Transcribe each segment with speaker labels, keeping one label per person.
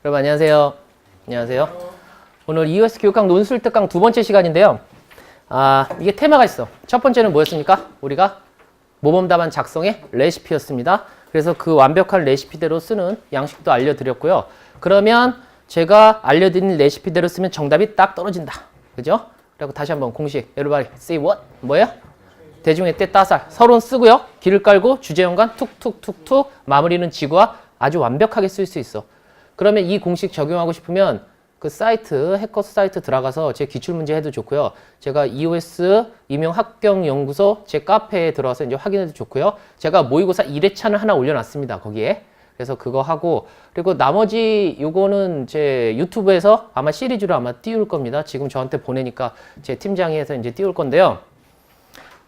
Speaker 1: 여러분 안녕하세요. 안녕하세요. 오늘 EOS 교육강 논술 특강 두 번째 시간인데요. 이게 테마가 있어. 첫 번째는 뭐였습니까? 우리가 모범 답안 작성의 레시피였습니다. 그래서 그 완벽한 레시피대로 쓰는 양식도 알려드렸고요. 그러면 제가 알려드린 레시피대로 쓰면 정답이 딱 떨어진다. 그죠? 그리고 다시 한번 공식. Everybody say what? 뭐예요? 대중의 때 따살. 서론 쓰고요. 길을 깔고 주제연관 툭툭툭툭 마무리는 지구와 아주 완벽하게 쓸 수 있어. 그러면 이 공식 적용하고 싶으면 그 사이트, 해커스 사이트 들어가서 제 기출문제 해도 좋고요. 제가 EOS 임용합격연구소 제 카페에 들어와서 이제 확인해도 좋고요. 제가 모의고사 1회차는 하나 올려놨습니다. 거기에. 그래서 그거 하고, 그리고 나머지 요거는 제 유튜브에서 아마 시리즈로 아마 띄울 겁니다. 지금 저한테 보내니까 제 팀장이 해서 이제 띄울 건데요.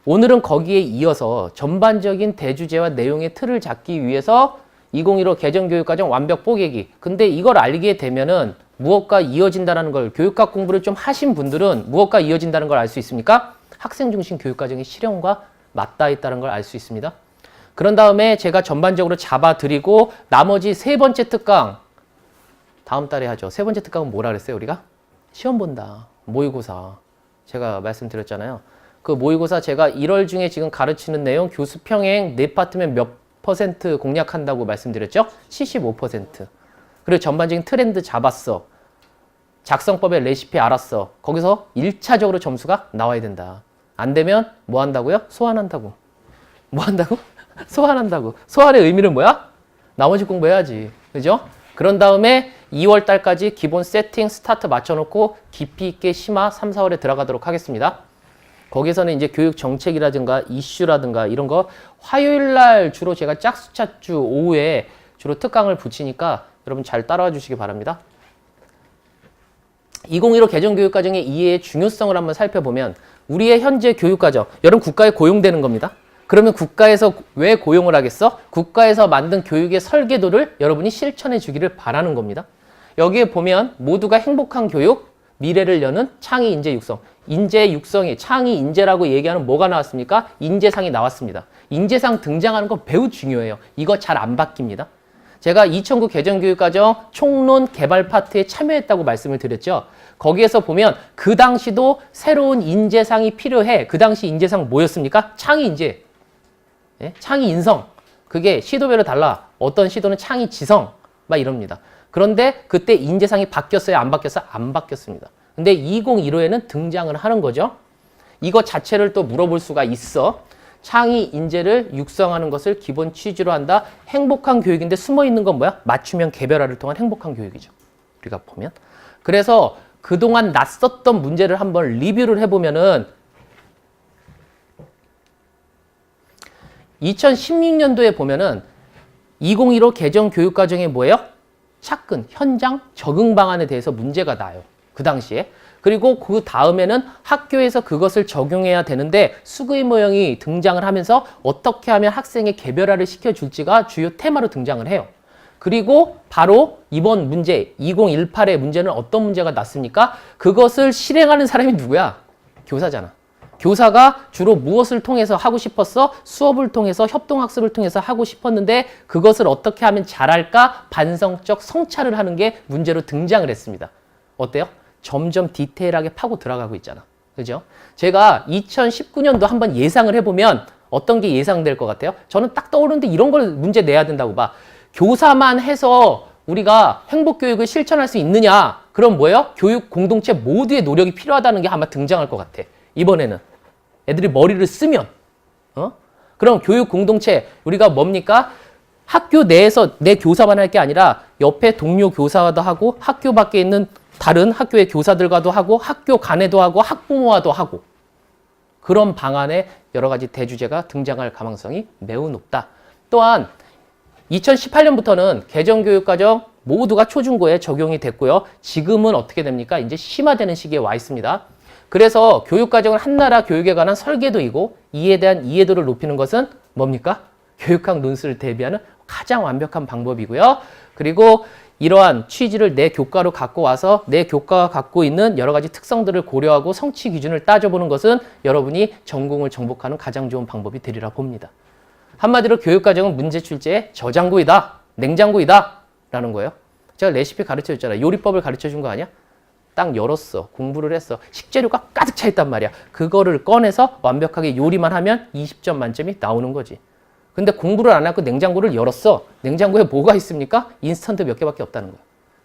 Speaker 1: 오늘은 거기에 이어서 전반적인 대주제와 내용의 틀을 잡기 위해서 2015 개정교육과정 완벽 뽀개기. 근데 이걸 알게 되면은 무엇과 이어진다는 걸, 교육학 공부를 좀 하신 분들은 무엇과 이어진다는 걸 알 수 있습니까? 학생 중심 교육과정의 실현과 맞닿아 있다는 걸 알 수 있습니다. 그런 다음에 제가 전반적으로 잡아드리고 나머지 세 번째 특강 다음 달에 하죠. 세 번째 특강은 뭐라 그랬어요 우리가? 시험 본다. 모의고사. 제가 말씀드렸잖아요. 그 모의고사 제가 1월 중에 지금 가르치는 내용 교수 평행 네 파트면 몇 % 공략한다고 말씀드렸죠? 75%. 그리고 전반적인 트렌드 잡았어. 작성법의 레시피 알았어. 거기서 1차적으로 점수가 나와야 된다. 안 되면 뭐 한다고요? 소환한다고. 뭐 한다고? 소환한다고. 소환의 의미는 뭐야? 나머지 공부해야지. 그죠? 그런 다음에 2월 달까지 기본 세팅 스타트 맞춰놓고 깊이 있게 심화 3, 4월에 들어가도록 하겠습니다. 거기서는 이제 교육 정책이라든가 이슈라든가 이런 거 화요일 날 주로 제가 짝수차주 오후에 주로 특강을 붙이니까 여러분 잘 따라와 주시기 바랍니다. 2015 개정교육과정의 이해의 중요성을 한번 살펴보면 우리의 현재 교육과정, 여러분 국가에 고용되는 겁니다. 그러면 국가에서 왜 고용을 하겠어? 국가에서 만든 교육의 설계도를 여러분이 실천해 주기를 바라는 겁니다. 여기에 보면 모두가 행복한 교육, 미래를 여는 창의 인재 육성. 인재 육성이 창의 인재라고 얘기하는 뭐가 나왔습니까? 인재상이 나왔습니다. 인재상 등장하는 건 매우 중요해요. 이거 잘 안 바뀝니다. 제가 2009 개정교육과정 총론 개발 파트에 참여했다고 말씀을 드렸죠. 거기에서 보면 그 당시도 새로운 인재상이 필요해. 그 당시 인재상 뭐였습니까? 창의 인재. 예? 창의 인성. 그게 시도별로 달라. 어떤 시도는 창의 지성. 막 이럽니다. 그런데 그때 인재상이 바뀌었어요? 안 바뀌었어요? 안 바뀌었습니다. 근데 2015에는 등장을 하는 거죠. 이거 자체를 또 물어볼 수가 있어. 창의 인재를 육성하는 것을 기본 취지로 한다. 행복한 교육인데 숨어있는 건 뭐야? 맞춤형 개별화를 통한 행복한 교육이죠. 우리가 보면. 그래서 그동안 낯섰던 문제를 한번 리뷰를 해보면은 2016년도에 보면은 2015 개정 교육과정에 뭐예요? 차근, 현장 적응 방안에 대해서 문제가 나요. 그 당시에. 그리고 그 다음에는 학교에서 그것을 적용해야 되는데 수구의 모형이 등장을 하면서 어떻게 하면 학생의 개별화를 시켜줄지가 주요 테마로 등장을 해요. 그리고 바로 이번 문제 2018의 문제는 어떤 문제가 났습니까? 그것을 실행하는 사람이 누구야? 교사잖아. 교사가 주로 무엇을 통해서 하고 싶었어? 수업을 통해서 협동학습을 통해서 하고 싶었는데 그것을 어떻게 하면 잘할까? 반성적 성찰을 하는 게 문제로 등장을 했습니다. 어때요? 점점 디테일하게 파고 들어가고 있잖아. 그죠? 제가 2019년도 한번 예상을 해보면 어떤 게 예상될 것 같아요? 저는 딱 떠오르는데 이런 걸 문제 내야 된다고 봐. 교사만 해서 우리가 행복교육을 실천할 수 있느냐? 그럼 뭐예요? 교육 공동체 모두의 노력이 필요하다는 게 아마 등장할 것 같아. 이번에는. 애들이 머리를 쓰면. 그럼 교육 공동체 우리가 뭡니까? 학교 내에서 내 교사만 할 게 아니라 옆에 동료 교사와도 하고 학교 밖에 있는 다른 학교의 교사들과도 하고 학교 간에도 하고 학부모와도 하고 그런 방안에 여러 가지 대주제가 등장할 가능성이 매우 높다. 또한 2018년부터는 개정교육과정 모두가 초중고에 적용이 됐고요. 지금은 어떻게 됩니까? 이제 심화되는 시기에 와 있습니다. 그래서 교육과정은 한나라 교육에 관한 설계도이고 이에 대한 이해도를 높이는 것은 뭡니까? 교육학 논술을 대비하는 가장 완벽한 방법이고요. 그리고 이러한 취지를 내 교과로 갖고 와서 내 교과가 갖고 있는 여러 가지 특성들을 고려하고 성취 기준을 따져보는 것은 여러분이 전공을 정복하는 가장 좋은 방법이 되리라 봅니다. 한마디로 교육과정은 문제 출제의 저장고이다, 냉장고이다 라는 거예요. 제가 레시피 가르쳐 줬잖아. 요리법을 가르쳐 준 거 아니야? 딱 열었어. 공부를 했어. 식재료가 가득 차 있단 말이야. 그거를 꺼내서 완벽하게 요리만 하면 20점 만점이 나오는 거지. 근데 공부를 안 하고 냉장고를 열었어. 냉장고에 뭐가 있습니까? 인스턴트 몇 개밖에 없다는 거야.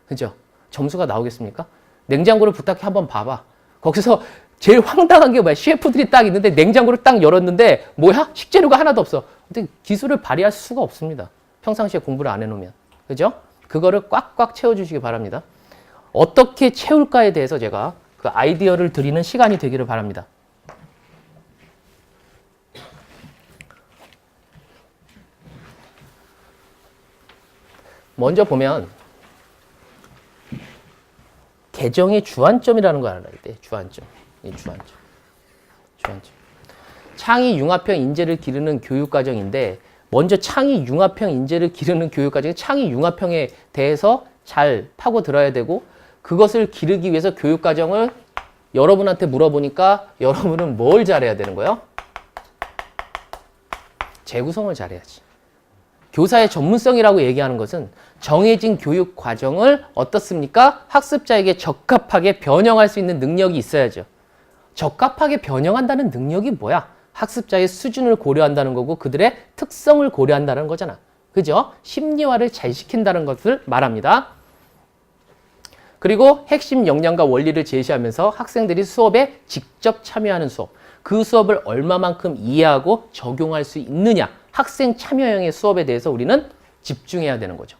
Speaker 1: 그죠? 점수가 나오겠습니까? 냉장고를 부탁해 한번 봐봐. 거기서 제일 황당한 게 뭐야? 셰프들이 딱 있는데 냉장고를 딱 열었는데 뭐야? 식재료가 하나도 없어. 근데 기술을 발휘할 수가 없습니다. 평상시에 공부를 안 해놓으면. 그죠? 그거를 꽉꽉 채워주시기 바랍니다. 어떻게 채울까에 대해서 제가 그 아이디어를 드리는 시간이 되기를 바랍니다. 먼저 보면 개정의 주안점이라는 걸 알아야 돼. 주안점. 이 주안점. 창의 융합형 인재를 기르는 교육과정인데 먼저 창의 융합형 인재를 기르는 교육과정이 창의 융합형에 대해서 잘 파고들어야 되고 그것을 기르기 위해서 교육과정을 여러분한테 물어보니까 여러분은 뭘 잘해야 되는 거예요? 재구성을 잘해야지. 교사의 전문성이라고 얘기하는 것은 정해진 교육 과정을 어떻습니까? 학습자에게 적합하게 변형할 수 있는 능력이 있어야죠. 적합하게 변형한다는 능력이 뭐야? 학습자의 수준을 고려한다는 거고 그들의 특성을 고려한다는 거잖아. 그죠? 심리화를 잘 시킨다는 것을 말합니다. 그리고 핵심 역량과 원리를 제시하면서 학생들이 수업에 직접 참여하는 수업. 그 수업을 얼마만큼 이해하고 적용할 수 있느냐. 학생 참여형의 수업에 대해서 우리는 집중해야 되는 거죠.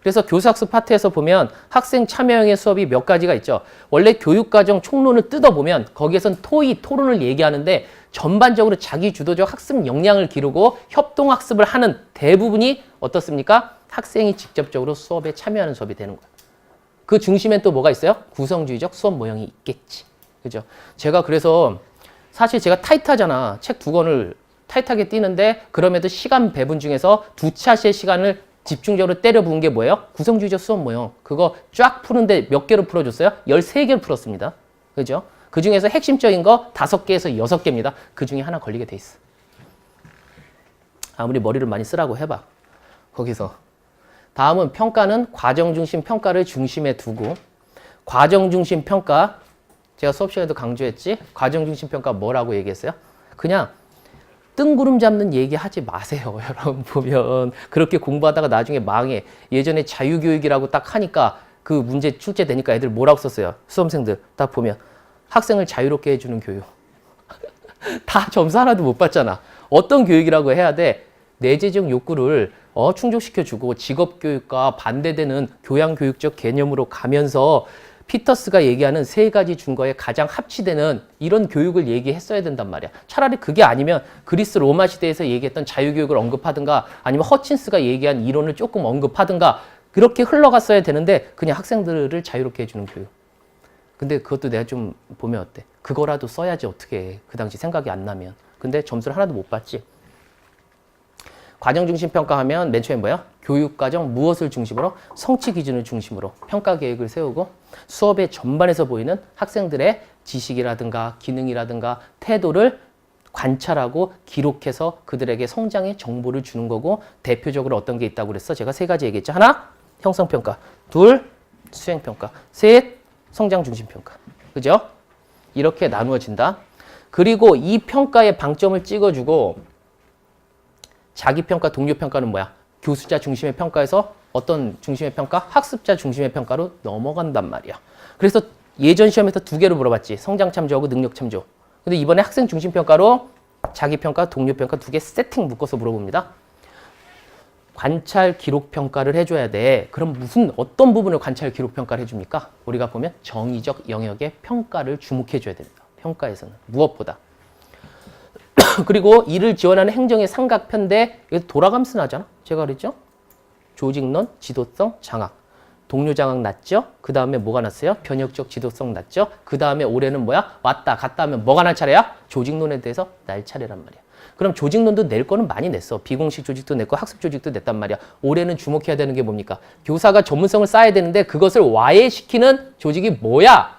Speaker 1: 그래서 교사학습 파트에서 보면 학생 참여형의 수업이 몇 가지가 있죠. 원래 교육과정 총론을 뜯어보면 거기에선 토의, 토론을 얘기하는데 전반적으로 자기 주도적 학습 역량을 기르고 협동학습을 하는 대부분이 어떻습니까? 학생이 직접적으로 수업에 참여하는 수업이 되는 거예요. 그 중심엔 또 뭐가 있어요? 구성주의적 수업 모형이 있겠지. 그죠? 제가 그래서 사실 제가 타이트하잖아. 책 2권을 타이트하게 띄는데 그럼에도 시간 배분 중에서 2차시의 시간을 집중적으로 때려 부은 게 뭐예요? 구성주의적 수업 모형. 그거 쫙 푸는데 몇 개로 풀어줬어요? 13개를 풀었습니다. 그죠? 그 중에서 핵심적인 거 5개에서 6개입니다. 그 중에 하나 걸리게 돼 있어. 아무리 머리를 많이 쓰라고 해봐. 거기서. 다음은 평가는 과정 중심 평가를 중심에 두고 과정 중심 평가 제가 수업 시간에도 강조했지? 과정 중심 평가 뭐라고 얘기했어요? 그냥 뜬구름 잡는 얘기 하지 마세요. 여러분 보면 그렇게 공부하다가 나중에 망해. 예전에 자유교육이라고 딱 하니까 그 문제 출제되니까 애들 뭐라고 썼어요? 수험생들 딱 보면 학생을 자유롭게 해주는 교육. 다 점수 하나도 못 받잖아. 어떤 교육이라고 해야 돼? 내재적 욕구를 충족시켜주고 직업교육과 반대되는 교양교육적 개념으로 가면서 피터스가 얘기하는 3가지 준거에 가장 합치되는 이런 교육을 얘기했어야 된단 말이야. 차라리 그게 아니면 그리스 로마 시대에서 얘기했던 자유교육을 언급하든가 아니면 허친스가 얘기한 이론을 조금 언급하든가 그렇게 흘러갔어야 되는데 그냥 학생들을 자유롭게 해주는 교육. 근데 그것도 내가 좀 보면 어때? 그거라도 써야지 어떻게 해. 그 당시 생각이 안 나면. 근데 점수를 하나도 못 받지. 과정 중심 평가하면 맨 처음에 뭐야? 교육과정 무엇을 중심으로? 성취 기준을 중심으로 평가 계획을 세우고 수업의 전반에서 보이는 학생들의 지식이라든가 기능이라든가 태도를 관찰하고 기록해서 그들에게 성장의 정보를 주는 거고 대표적으로 어떤 게 있다고 그랬어? 제가 3가지 얘기했죠. 하나, 형성평가. 2, 수행평가. 3, 성장 중심 평가. 그죠? 이렇게 나누어진다. 그리고 이 평가의 방점을 찍어주고 자기평가, 동료평가는 뭐야? 교수자 중심의 평가에서 어떤 중심의 평가? 학습자 중심의 평가로 넘어간단 말이야. 그래서 예전 시험에서 2개로 물어봤지. 성장 참조하고 능력 참조. 근데 이번에 학생 중심 평가로 자기평가, 동료평가 2개 세팅 묶어서 물어봅니다. 관찰 기록 평가를 해줘야 돼. 그럼 어떤 부분을 관찰 기록 평가를 해줍니까? 우리가 보면 정의적 영역의 평가를 주목해줘야 됩니다. 평가에서는 무엇보다. 그리고 이를 지원하는 행정의 삼각편대 돌아가면서 나잖아. 제가 그랬죠? 조직론, 지도성, 장악. 동료 장악 났죠? 그 다음에 뭐가 났어요? 변혁적 지도성 났죠? 그 다음에 올해는 뭐야? 왔다 갔다 하면 뭐가 날 차례야? 조직론에 대해서 날 차례란 말이야. 그럼 조직론도 낼 거는 많이 냈어. 비공식 조직도 냈고 학습 조직도 냈단 말이야. 올해는 주목해야 되는 게 뭡니까? 교사가 전문성을 쌓아야 되는데 그것을 와해시키는 조직이 뭐야?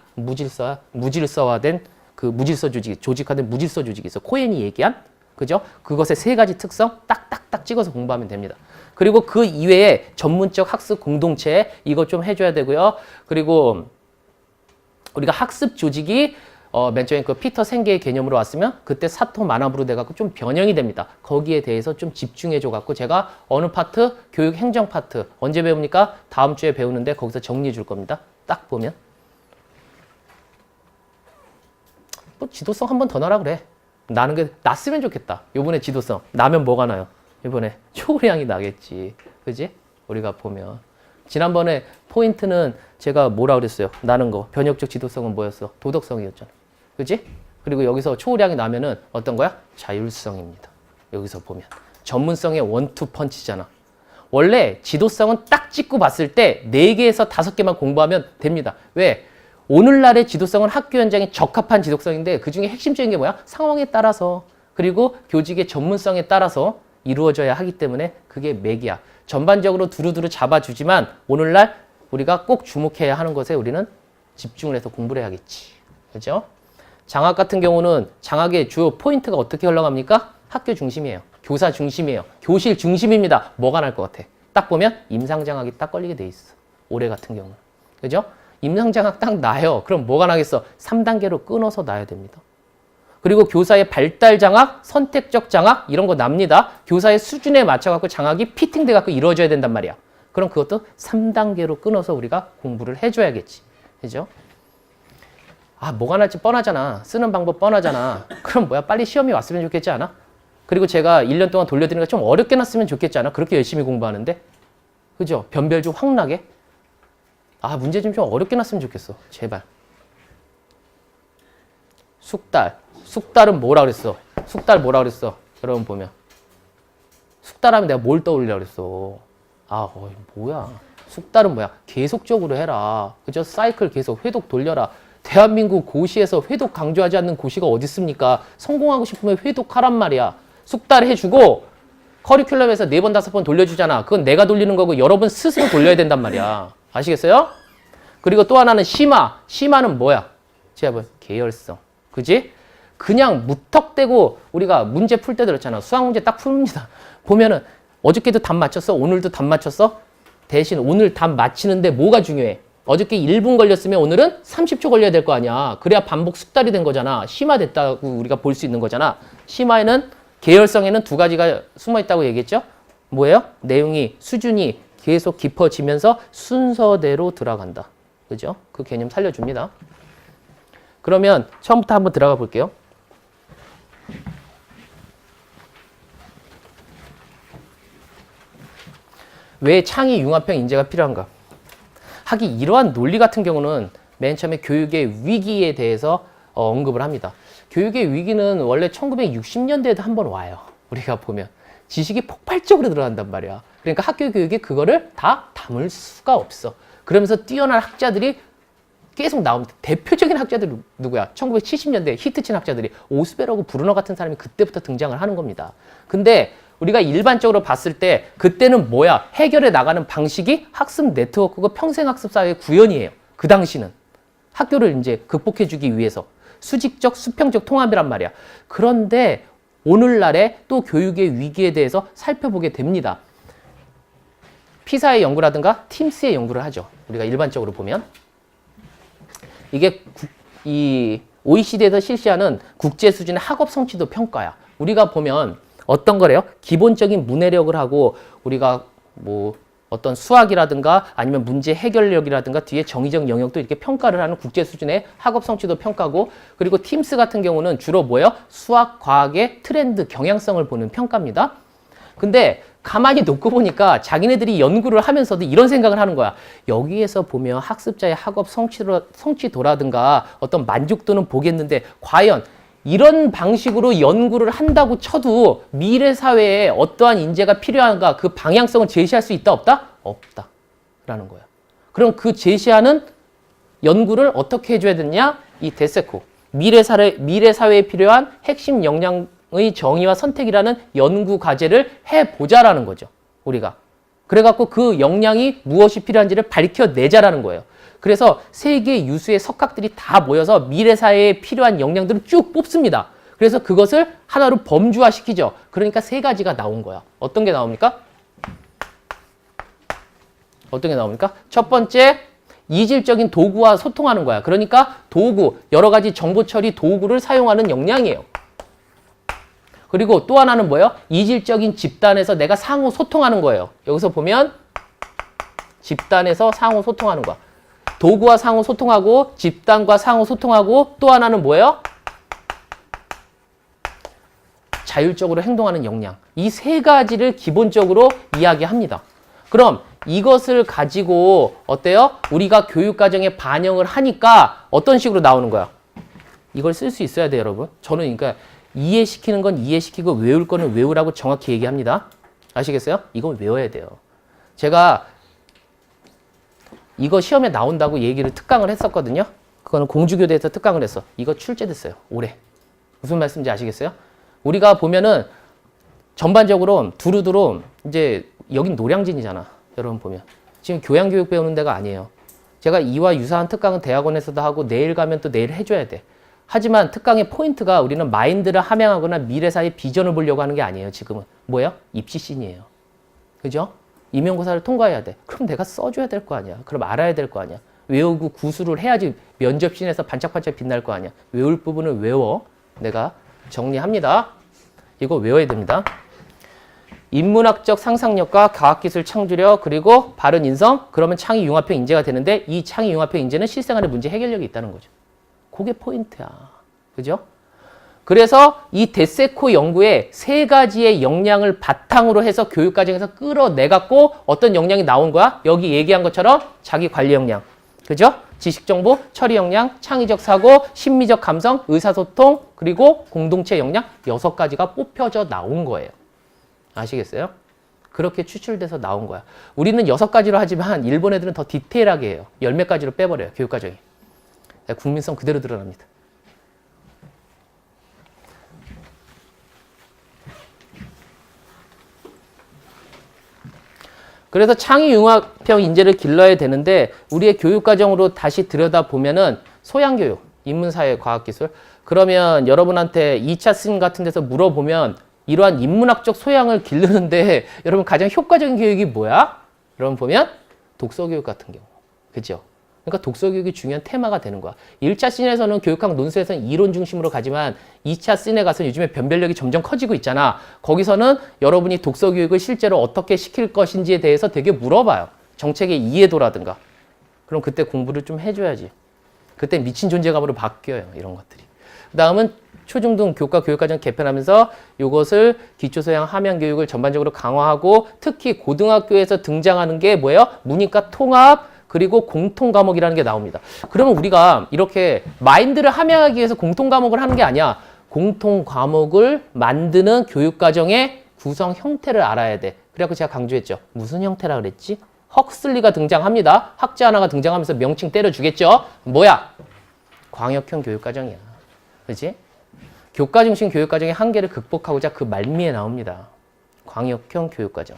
Speaker 1: 무질서화된 그 무질서 조직화된 무질서 조직이 있어. 코엔이 얘기한 그죠? 그것의 세 가지 특성 딱딱딱 찍어서 공부하면 됩니다. 그리고 그 이외에 전문적 학습 공동체 이거 좀 해줘야 되고요. 그리고 우리가 학습 조직이 맨 처음에 그 피터 생계의 개념으로 왔으면 그때 사토 마나부로 돼갖고 좀 변형이 됩니다. 거기에 대해서 좀 집중해줘갖고 제가 어느 파트? 교육 행정 파트. 언제 배웁니까? 다음 주에 배우는데 거기서 정리해 줄 겁니다. 딱 보면. 뭐 지도성 한 번 더 나라 그래. 나는 게 났으면 좋겠다. 요번에 지도성. 나면 뭐가 나요? 이번에 초고량이 나겠지. 그지? 우리가 보면. 지난번에 포인트는 제가 뭐라 그랬어요? 나는 거. 변혁적 지도성은 뭐였어? 도덕성이었잖아. 그지? 그리고 여기서 초고량이 나면은 어떤 거야? 자율성입니다. 여기서 보면. 전문성의 원투 펀치잖아. 원래 지도성은 딱 찍고 봤을 때 4개에서 5개만 공부하면 됩니다. 왜? 오늘날의 지도성은 학교 현장에 적합한 지도성인데 그중에 핵심적인 게 뭐야? 상황에 따라서 그리고 교직의 전문성에 따라서 이루어져야 하기 때문에 그게 맥이야. 전반적으로 두루두루 잡아주지만 오늘날 우리가 꼭 주목해야 하는 것에 우리는 집중을 해서 공부를 해야겠지. 그죠? 장학 같은 경우는 장학의 주요 포인트가 어떻게 흘러갑니까? 학교 중심이에요. 교사 중심이에요. 교실 중심입니다. 뭐가 날 것 같아? 딱 보면 임상장학이 딱 걸리게 돼 있어. 올해 같은 경우는. 그죠? 임상장학 딱 나요. 그럼 뭐가 나겠어? 3단계로 끊어서 나야 됩니다. 그리고 교사의 발달 장학, 선택적 장학 이런 거 납니다. 교사의 수준에 맞춰갖고 장학이 피팅돼갖고 이루어져야 된단 말이야. 그럼 그것도 3단계로 끊어서 우리가 공부를 해줘야겠지. 그죠? 아, 뭐가 날지 뻔하잖아. 쓰는 방법 뻔하잖아. 그럼 뭐야? 빨리 시험이 왔으면 좋겠지 않아? 그리고 제가 1년 동안 돌려드리는 거 좀 어렵게 났으면 좋겠지 않아? 그렇게 열심히 공부하는데. 그죠? 변별좀 확 나게. 아, 문제 좀 어렵게 났으면 좋겠어. 제발. 숙달. 숙달은 뭐라 그랬어? 숙달 뭐라 그랬어? 여러분 보면. 숙달하면 내가 뭘 떠올리려고 그랬어? 아, 뭐야. 숙달은 뭐야? 계속적으로 해라. 그죠? 사이클 계속 회독 돌려라. 대한민국 고시에서 회독 강조하지 않는 고시가 어디 있습니까? 성공하고 싶으면 회독하란 말이야. 숙달 해주고 커리큘럼에서 4번, 5번 돌려주잖아. 그건 내가 돌리는 거고 여러분 스스로 돌려야 된단 말이야. 아시겠어요? 그리고 또 하나는 심화. 심화는 뭐야? 제가 계열성. 그지? 그냥 무턱대고 우리가 문제 풀 때 들었잖아. 수학 문제 딱 풉니다. 보면은 어저께도 답 맞췄어? 오늘도 답 맞췄어? 대신 오늘 답 맞히는데 뭐가 중요해? 어저께 1분 걸렸으면 오늘은 30초 걸려야 될 거 아니야. 그래야 반복 숙달이 된 거잖아. 심화됐다고 우리가 볼 수 있는 거잖아. 심화에는 계열성에는 2가지가 숨어 있다고 얘기했죠? 뭐예요? 내용이 수준이 계속 깊어지면서 순서대로 들어간다. 그죠? 그 개념 살려줍니다. 그러면 처음부터 한번 들어가 볼게요. 왜 창의 융합형 인재가 필요한가? 하긴 이러한 논리 같은 경우는 맨 처음에 교육의 위기에 대해서 언급을 합니다. 교육의 위기는 원래 1960년대에도 한번 와요. 우리가 보면 지식이 폭발적으로 들어간단 말이야. 그러니까 학교 교육이 그거를 다 담을 수가 없어. 그러면서 뛰어난 학자들이 계속 나옵니다. 대표적인 학자들이 누구야? 1970년대 히트친 학자들이 오스베르하고 브루너 같은 사람이 그때부터 등장을 하는 겁니다. 근데 우리가 일반적으로 봤을 때 그때는 뭐야? 해결해 나가는 방식이 학습 네트워크고 평생학습 사회의 구현이에요. 그 당시는. 학교를 이제 극복해 주기 위해서. 수직적, 수평적 통합이란 말이야. 그런데 오늘날의 또 교육의 위기에 대해서 살펴보게 됩니다. 피사의 연구라든가 팀스의 연구를 하죠. 우리가 일반적으로 보면. 이게 이 OECD에서 실시하는 국제 수준의 학업 성취도 평가야. 우리가 보면 어떤 거래요? 기본적인 문해력을 하고 우리가 뭐 어떤 수학이라든가 아니면 문제 해결력이라든가 뒤에 정의적 영역도 이렇게 평가를 하는 국제 수준의 학업 성취도 평가고 그리고 팀스 같은 경우는 주로 뭐예요? 수학, 과학의 트렌드, 경향성을 보는 평가입니다. 근데 가만히 놓고 보니까 자기네들이 연구를 하면서도 이런 생각을 하는 거야. 여기에서 보면 학습자의 학업 성취도라든가 어떤 만족도는 보겠는데 과연 이런 방식으로 연구를 한다고 쳐도 미래 사회에 어떠한 인재가 필요한가 그 방향성을 제시할 수 있다 없다? 없다 라는 거야. 그럼 그 제시하는 연구를 어떻게 해줘야 되느냐? 이 데세코 미래 사회에 필요한 핵심 역량의 정의와 선택이라는 연구 과제를 해보자라는 거죠. 우리가. 그래갖고 그 역량이 무엇이 필요한지를 밝혀내자라는 거예요. 그래서 세계 유수의 석학들이 다 모여서 미래 사회에 필요한 역량들을 쭉 뽑습니다. 그래서 그것을 하나로 범주화시키죠. 그러니까 세 가지가 나온 거야. 어떤 게 나옵니까? 어떤 게 나옵니까? 첫 번째, 이질적인 도구와 소통하는 거야. 그러니까 도구, 여러 가지 정보 처리 도구를 사용하는 역량이에요. 그리고 또 하나는 뭐예요? 이질적인 집단에서 내가 상호 소통하는 거예요. 여기서 보면 집단에서 상호 소통하는 거야. 도구와 상호 소통하고 집단과 상호 소통하고 또 하나는 뭐예요? 자율적으로 행동하는 역량. 이 세 가지를 기본적으로 이야기합니다. 그럼 이것을 가지고 어때요? 우리가 교육과정에 반영을 하니까 어떤 식으로 나오는 거야? 이걸 쓸 수 있어야 돼요, 여러분. 저는 그러니까 이해시키는 건 이해시키고 외울 거는 외우라고 정확히 얘기합니다. 아시겠어요? 이건 외워야 돼요. 제가 이거 시험에 나온다고 얘기를 특강을 했었거든요. 그거는 공주교대에서 특강을 했어. 이거 출제됐어요. 올해. 무슨 말씀인지 아시겠어요? 우리가 보면은 전반적으로 두루두루 이제 여긴 노량진이잖아. 여러분 보면. 지금 교양교육 배우는 데가 아니에요. 제가 이와 유사한 특강은 대학원에서도 하고 내일 가면 또 내일 해줘야 돼. 하지만 특강의 포인트가 우리는 마인드를 함양하거나 미래사의 비전을 보려고 하는 게 아니에요. 지금은. 뭐예요? 입시씬이에요. 그죠? 임용고사를 통과해야 돼. 그럼 내가 써줘야 될 거 아니야. 그럼 알아야 될 거 아니야. 외우고 구술을 해야지 면접신에서 반짝반짝 빛날 거 아니야. 외울 부분을 외워. 내가 정리합니다. 이거 외워야 됩니다. 인문학적 상상력과 과학기술 창조력 그리고 바른 인성 그러면 창의융합형 인재가 되는데 이 창의융합형 인재는 실생활의 문제 해결력이 있다는 거죠. 그게 포인트야. 그죠? 그래서 이 데세코 연구에 세 가지의 역량을 바탕으로 해서 교육과정에서 끌어내갖고 어떤 역량이 나온 거야? 여기 얘기한 것처럼 자기관리 역량. 그죠? 지식정보, 처리 역량, 창의적 사고, 심미적 감성, 의사소통, 그리고 공동체 역량 6가지가 뽑혀져 나온 거예요. 아시겠어요? 그렇게 추출돼서 나온 거야. 우리는 6가지로 하지만 일본 애들은 더 디테일하게 해요. 10몇 가지로 빼버려요. 교육과정이. 국민성 그대로 드러납니다. 그래서 창의융합형 인재를 길러야 되는데 우리의 교육과정으로 다시 들여다보면은 소양교육, 인문사회, 과학기술 그러면 여러분한테 2차 신 같은 데서 물어보면 이러한 인문학적 소양을 기르는데 여러분 가장 효과적인 교육이 뭐야? 여러분 보면 독서교육 같은 경우. 그죠? 그러니까 독서교육이 중요한 테마가 되는 거야. 1차 씬에서는 교육학 논술에서는 이론 중심으로 가지만 2차 씬에 가서 요즘에 변별력이 점점 커지고 있잖아. 거기서는 여러분이 독서교육을 실제로 어떻게 시킬 것인지에 대해서 되게 물어봐요. 정책의 이해도라든가. 그럼 그때 공부를 좀 해줘야지. 그때 미친 존재감으로 바뀌어요. 이런 것들이. 그 다음은 초중등 교과 교육과정 개편하면서 이것을 기초소양 함양교육을 전반적으로 강화하고 특히 고등학교에서 등장하는 게 뭐예요? 문이과 통합 그리고 공통 과목이라는 게 나옵니다. 그러면 우리가 이렇게 마인드를 함양하기 위해서 공통 과목을 하는 게 아니야. 공통 과목을 만드는 교육과정의 구성 형태를 알아야 돼. 그래갖고 제가 강조했죠. 무슨 형태라 그랬지? 헉슬리가 등장합니다. 학자 하나가 등장하면서 명칭 때려주겠죠. 뭐야? 광역형 교육과정이야. 그렇지? 교과 중심 교육과정의 한계를 극복하고자 그 말미에 나옵니다. 광역형 교육과정.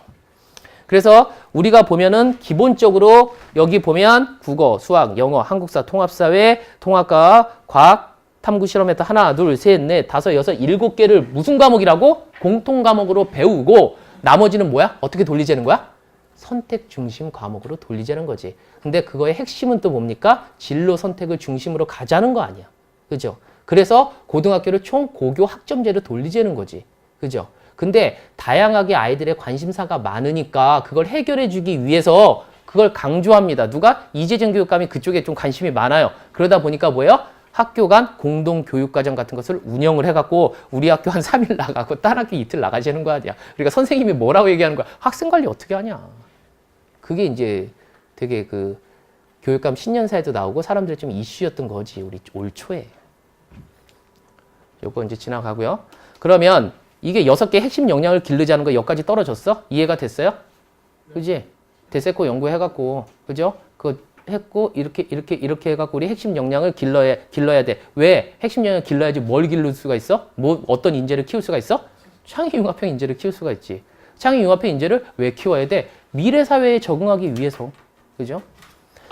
Speaker 1: 그래서 우리가 보면은 기본적으로 여기 보면 국어, 수학, 영어, 한국사, 통합사회, 통합과 과학, 탐구 실험에다 하나, 둘, 셋, 넷, 다섯, 여섯, 7개를 무슨 과목이라고? 공통 과목으로 배우고 나머지는 뭐야? 어떻게 돌리자는 거야? 선택 중심 과목으로 돌리자는 거지. 근데 그거의 핵심은 또 뭡니까? 진로 선택을 중심으로 가자는 거 아니야. 그죠? 그래서 고등학교를 총 고교 학점제로 돌리자는 거지. 그죠? 근데 다양하게 아이들의 관심사가 많으니까 그걸 해결해 주기 위해서 그걸 강조합니다. 누가? 이재정 교육감이 그쪽에 좀 관심이 많아요. 그러다 보니까 뭐예요? 학교 간 공동 교육과정 같은 것을 운영을 해갖고 우리 학교 한 3일 나가고 딴 학교 이틀 나가시는 거 아니야. 그러니까 선생님이 뭐라고 얘기하는 거야? 학생 관리 어떻게 하냐. 그게 이제 되게 그 교육감 신년사에도 나오고 사람들이 좀 이슈였던 거지. 우리 올 초에. 요거 이제 지나가고요. 그러면 이게 6개 핵심 역량을 기르자는 거 여기까지 떨어졌어? 이해가 됐어요? 그지? 데세코 연구해갖고, 그죠? 그거 했고, 이렇게 해갖고 우리 핵심 역량을 길러야 돼. 왜? 핵심 역량을 길러야지 뭘 기를 수가 있어? 어떤 인재를 키울 수가 있어? 창의융합형 인재를 키울 수가 있지. 창의융합형 인재를 왜 키워야 돼? 미래 사회에 적응하기 위해서. 그죠?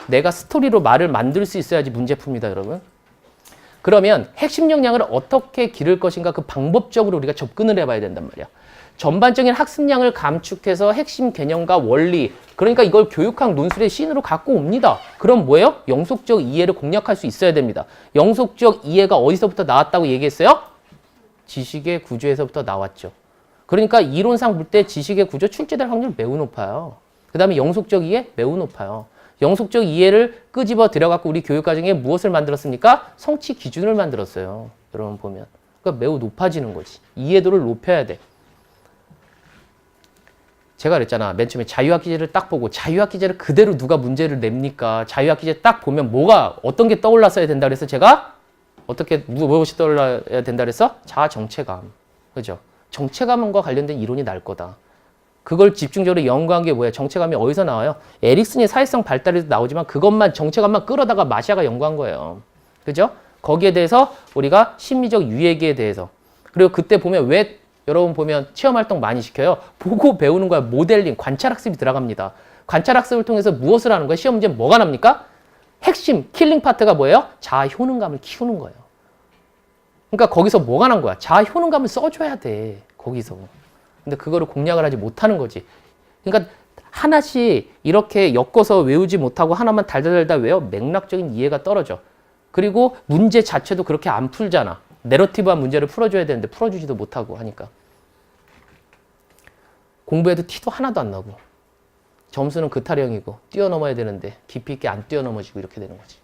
Speaker 1: 내가 스토리로 말을 만들 수 있어야지 문제 풉니다, 여러분. 그러면 핵심 역량을 어떻게 기를 것인가 그 방법적으로 우리가 접근을 해봐야 된단 말이야. 전반적인 학습량을 감축해서 핵심 개념과 원리, 그러니까 이걸 교육학 논술의 C으로 갖고 옵니다. 그럼 뭐예요? 영속적 이해를 공략할 수 있어야 됩니다. 영속적 이해가 어디서부터 나왔다고 얘기했어요? 지식의 구조에서부터 나왔죠. 그러니까 이론상 볼 때 지식의 구조 출제될 확률이 매우 높아요. 그 다음에 영속적 이해 매우 높아요. 영속적 이해를 끄집어 들여갖고 우리 교육과정에 무엇을 만들었습니까? 성취 기준을 만들었어요. 여러분 보면. 그러니까 매우 높아지는 거지. 이해도를 높여야 돼. 제가 그랬잖아. 맨 처음에 자유학기제를 딱 보고 자유학기제를 그대로 누가 문제를 냅니까? 자유학기제 딱 보면 뭐가 어떤 게 떠올랐어야 된다 그래서 제가 어떻게 무엇이 떠올라야 된다 그래서 자아정체감. 그죠? 정체감과 관련된 이론이 날 거다. 그걸 집중적으로 연구한 게 뭐예요? 정체감이 어디서 나와요? 에릭슨의 사회성 발달에도 나오지만 그것만 정체감만 끌어다가 마시아가 연구한 거예요. 그죠? 거기에 대해서 우리가 심리적 유예기에 대해서 그리고 그때 보면 왜 여러분 보면 체험활동 많이 시켜요. 보고 배우는 거야. 모델링, 관찰학습이 들어갑니다. 관찰학습을 통해서 무엇을 하는 거예요? 시험 문제 뭐가 납니까? 핵심, 킬링 파트가 뭐예요? 자아 효능감을 키우는 거예요. 그러니까 거기서 뭐가 난 거야? 자아 효능감을 써줘야 돼. 거기서. 근데 그거를 공략을 하지 못하는 거지. 그러니까 하나씩 이렇게 엮어서 외우지 못하고 하나만 달달달달 외워 맥락적인 이해가 떨어져. 그리고 문제 자체도 그렇게 안 풀잖아. 내러티브한 문제를 풀어줘야 되는데 풀어주지도 못하고 하니까. 공부해도 티도 하나도 안 나고. 점수는 그타령이고 뛰어넘어야 되는데 깊이 있게 안 뛰어넘어지고 이렇게 되는 거지.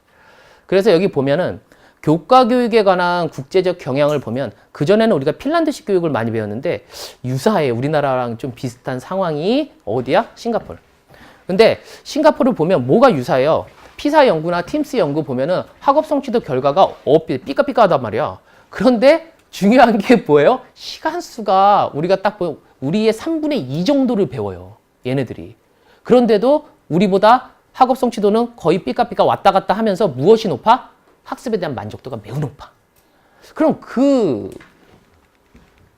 Speaker 1: 그래서 여기 보면은 교과 교육에 관한 국제적 경향을 보면 그전에는 우리가 핀란드식 교육을 많이 배웠는데 유사해. 우리나라랑 좀 비슷한 상황이 어디야? 싱가포르. 근데 싱가포르를 보면 뭐가 유사해요? 피사 연구나 팀스 연구 보면은 학업 성취도 결과가 삐까삐까하단 말이야. 그런데 중요한 게 뭐예요? 시간 수가 우리가 딱 보면 우리의 3분의 2 정도를 배워요. 얘네들이. 그런데도 우리보다 학업 성취도는 거의 삐까삐까 왔다 갔다 하면서 무엇이 높아? 학습에 대한 만족도가 매우 높아. 그럼 그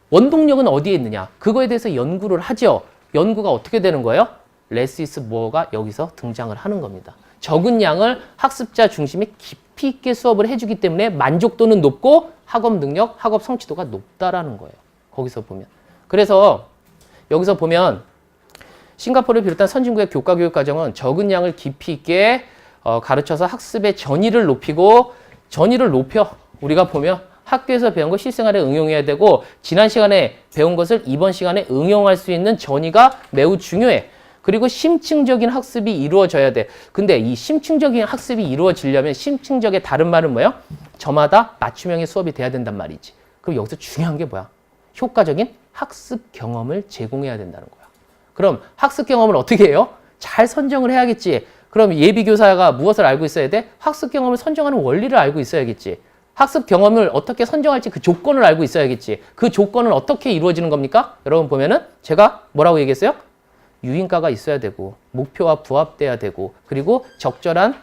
Speaker 1: 원동력은 어디에 있느냐? 그거에 대해서 연구를 하죠. 연구가 어떻게 되는 거예요? less is more가 여기서 등장을 하는 겁니다. 적은 양을 학습자 중심에 깊이 있게 수업을 해주기 때문에 만족도는 높고 학업 능력, 학업 성취도가 높다라는 거예요. 거기서 보면. 그래서 여기서 보면 싱가포르를 비롯한 선진국의 교과 교육 과정은 적은 양을 깊이 있게 가르쳐서 학습의 전의를 높이고 전의를 높여. 우리가 보면 학교에서 배운 거 실생활에 응용해야 되고 지난 시간에 배운 것을 이번 시간에 응용할 수 있는 전의가 매우 중요해. 그리고 심층적인 학습이 이루어져야 돼. 근데 이 심층적인 학습이 이루어지려면 심층적의 다른 말은 뭐예요? 저마다 맞춤형의 수업이 돼야 된단 말이지. 그럼 여기서 중요한 게 뭐야? 효과적인 학습 경험을 제공해야 된다는 거야. 그럼 학습 경험을 어떻게 해요? 잘 선정을 해야겠지. 그럼 예비교사가 무엇을 알고 있어야 돼? 학습 경험을 선정하는 원리를 알고 있어야겠지. 학습 경험을 어떻게 선정할지 그 조건을 알고 있어야겠지. 그 조건은 어떻게 이루어지는 겁니까? 여러분 보면은 제가 뭐라고 얘기했어요? 유인가가 있어야 되고 목표와 부합돼야 되고 그리고 적절한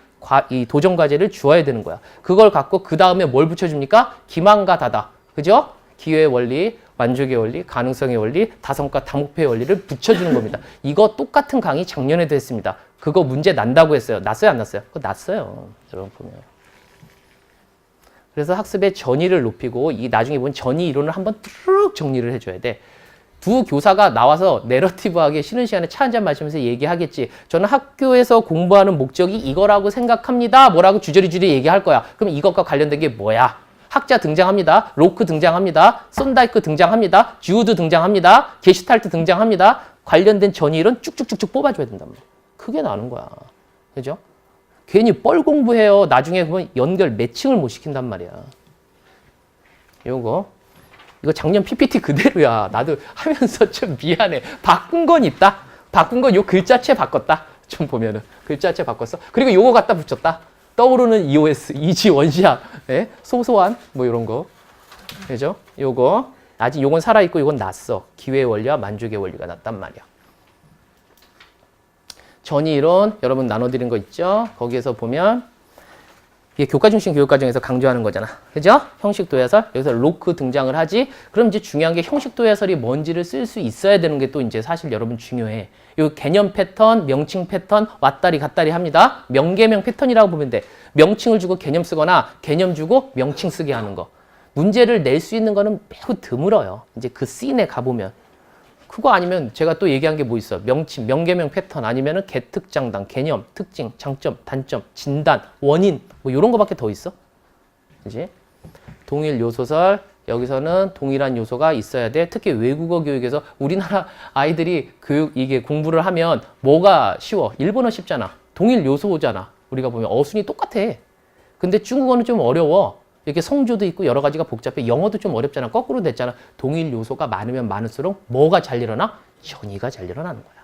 Speaker 1: 이 도전 과제를 주어야 되는 거야. 그걸 갖고 그 다음에 뭘 붙여줍니까? 기만과 다다. 그죠? 기회의 원리, 만족의 원리, 가능성의 원리, 다성과 다목표의 원리를 붙여주는 겁니다. 이거 똑같은 강의 작년에도 했습니다. 그거 문제 난다고 했어요. 났어요? 안 났어요? 그거 났어요. 여러분 보면. 그래서 학습의 전의를 높이고 이 나중에 본 전의 이론을 한번 쭉 정리를 해줘야 돼. 두 교사가 나와서 내러티브하게 쉬는 시간에 차 한잔 마시면서 얘기하겠지. 저는 학교에서 공부하는 목적이 이거라고 생각합니다. 뭐라고 주저리주저리 얘기할 거야. 그럼 이것과 관련된 게 뭐야? 학자 등장합니다. 로크 등장합니다. 썬다이크 등장합니다. 주우드 등장합니다. 게슈탈트 등장합니다. 관련된 전의론 쭉쭉쭉쭉 뽑아줘야 된단 말이야. 그게 나는 거야. 그죠? 괜히 뻘 공부해요. 나중에 보면 연결 매칭을 못 시킨단 말이야. 이거 작년 PPT 그대로야. 나도 하면서 좀 미안해. 바꾼 건 있다. 바꾼 건 요 글자체 바꿨다. 좀 보면은. 글자체 바꿨어. 그리고 요거 갖다 붙였다. 떠오르는 EOS, 이지 원샷. 네? 소소한 뭐 이런 거. 그죠? 요거. 아직 요건 살아있고 요건 났어. 기회의 원리와 만족의 원리가 났단 말이야. 전의 이론 여러분 나눠드린 거 있죠? 거기에서 보면 이게 교과 중심 교육과정에서 강조하는 거잖아. 그죠? 형식도 해설. 여기서 로크 등장을 하지. 그럼 이제 중요한 게 형식도 해설이 뭔지를 쓸 수 있어야 되는 게 또 이제 사실 여러분 중요해. 요 개념 패턴, 명칭 패턴, 왔다리 갔다리 합니다. 명계명 패턴이라고 보면 돼. 명칭을 주고 개념 쓰거나 개념 주고 명칭 쓰게 하는 거. 문제를 낼 수 있는 거는 매우 드물어요. 이제 그 씬에 가보면. 그거 아니면 제가 또 얘기한 게 뭐 있어? 명칭, 명계명 패턴 아니면은 개특장단, 개념, 특징, 장점, 단점, 진단, 원인 뭐 이런 거밖에 더 있어? 그지? 동일 요소설 여기서는 동일한 요소가 있어야 돼. 특히 외국어 교육에서 우리나라 아이들이 이게 공부를 하면 뭐가 쉬워? 일본어 쉽잖아. 동일 요소잖아. 우리가 보면 어순이 똑같아. 근데 중국어는 좀 어려워. 이렇게 성조도 있고 여러 가지가 복잡해. 영어도 좀 어렵잖아. 거꾸로 됐잖아. 동일 요소가 많으면 많을수록 뭐가 잘 일어나? 현이가 잘 일어나는 거야.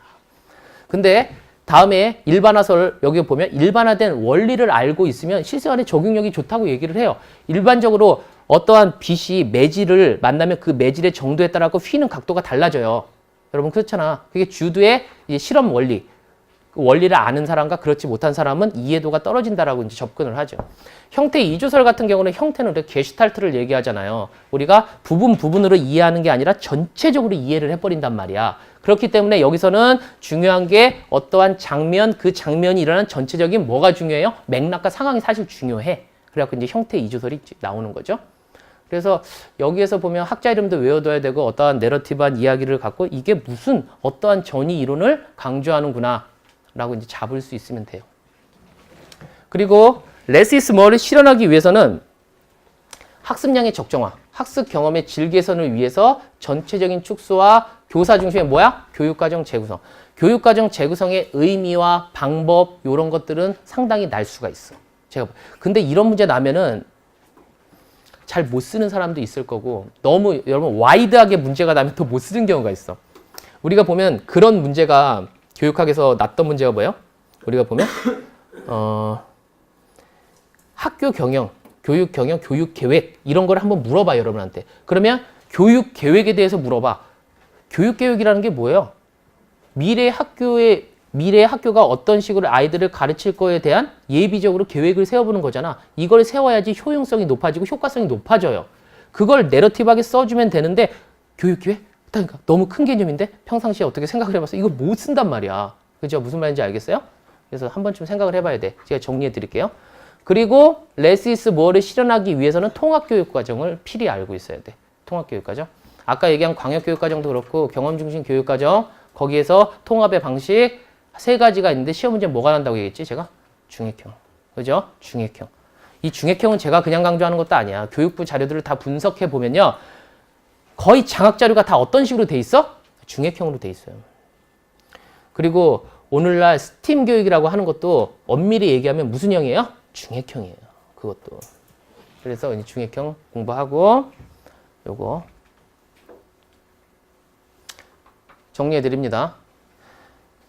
Speaker 1: 근데 다음에 일반화설 여기 보면 일반화된 원리를 알고 있으면 실생활에 적용력이 좋다고 얘기를 해요. 일반적으로 어떠한 빛이 매질을 만나면 그 매질의 정도에 따라 휘는 각도가 달라져요. 여러분 그렇잖아. 그게 주드의 이제 실험 원리. 그 원리를 아는 사람과 그렇지 못한 사람은 이해도가 떨어진다라고 이제 접근을 하죠. 형태 이조설 같은 경우는 형태는 우리가 게슈탈트를 얘기하잖아요. 우리가 부분으로 이해하는 게 아니라 전체적으로 이해를 해버린단 말이야. 그렇기 때문에 여기서는 중요한 게 어떠한 장면, 그 장면이 일어난 전체적인 뭐가 중요해요? 맥락과 상황이 사실 중요해. 그래갖고 이제 형태 이조설이 나오는 거죠. 그래서 여기에서 보면 학자 이름도 외워둬야 되고 어떠한 내러티브한 이야기를 갖고 이게 무슨 어떠한 전위 이론을 강조하는구나 라고 이제 잡을 수 있으면 돼요. 그리고 less is more를 실현하기 위해서는 학습량의 적정화, 학습 경험의 질 개선을 위해서 전체적인 축소와 교사 중심의 뭐야? 교육과정 재구성. 교육과정 재구성의 의미와 방법 이런 것들은 상당히 날 수가 있어. 근데 이런 문제 나면은 잘 못 쓰는 사람도 있을 거고 너무 여러분 와이드하게 문제가 나면 또 못 쓰는 경우가 있어. 우리가 보면 그런 문제가 교육학에서 났던 문제가 뭐예요? 우리가 보면 학교 경영, 교육 경영, 교육 계획 이런 걸 한번 물어봐 여러분한테. 그러면 교육 계획에 대해서 물어봐. 교육 계획이라는 게 뭐예요? 미래 학교가 어떤 식으로 아이들을 가르칠 거에 대한 예비적으로 계획을 세워보는 거잖아. 이걸 세워야지 효용성이 높아지고 효과성이 높아져요. 그걸 내러티브하게 써주면 되는데 교육 계획? 그러니까 너무 큰 개념인데 평상시에 어떻게 생각을 해봤어? 이걸 못 쓴단 말이야. 그죠? 무슨 말인지 알겠어요? 그래서 한 번쯤 생각을 해봐야 돼. 제가 정리해 드릴게요. 그리고 less is more를 실현하기 위해서는 통합교육과정을 필히 알고 있어야 돼. 통합교육과정. 아까 얘기한 광역교육과정도 그렇고 경험중심 교육과정 거기에서 통합의 방식 3가지가 있는데 시험 문제 뭐가 난다고 얘기했지? 제가? 중액형. 그죠? 중액형. 이 중액형은 제가 그냥 강조하는 것도 아니야. 교육부 자료들을 다 분석해 보면요. 거의 장학 자료가 다 어떤 식으로 돼 있어? 중액형으로 돼 있어요. 그리고 오늘날 스팀 교육이라고 하는 것도 엄밀히 얘기하면 무슨 형이에요? 중액형이에요. 그것도. 그래서 중액형 공부하고 요거 정리해 드립니다.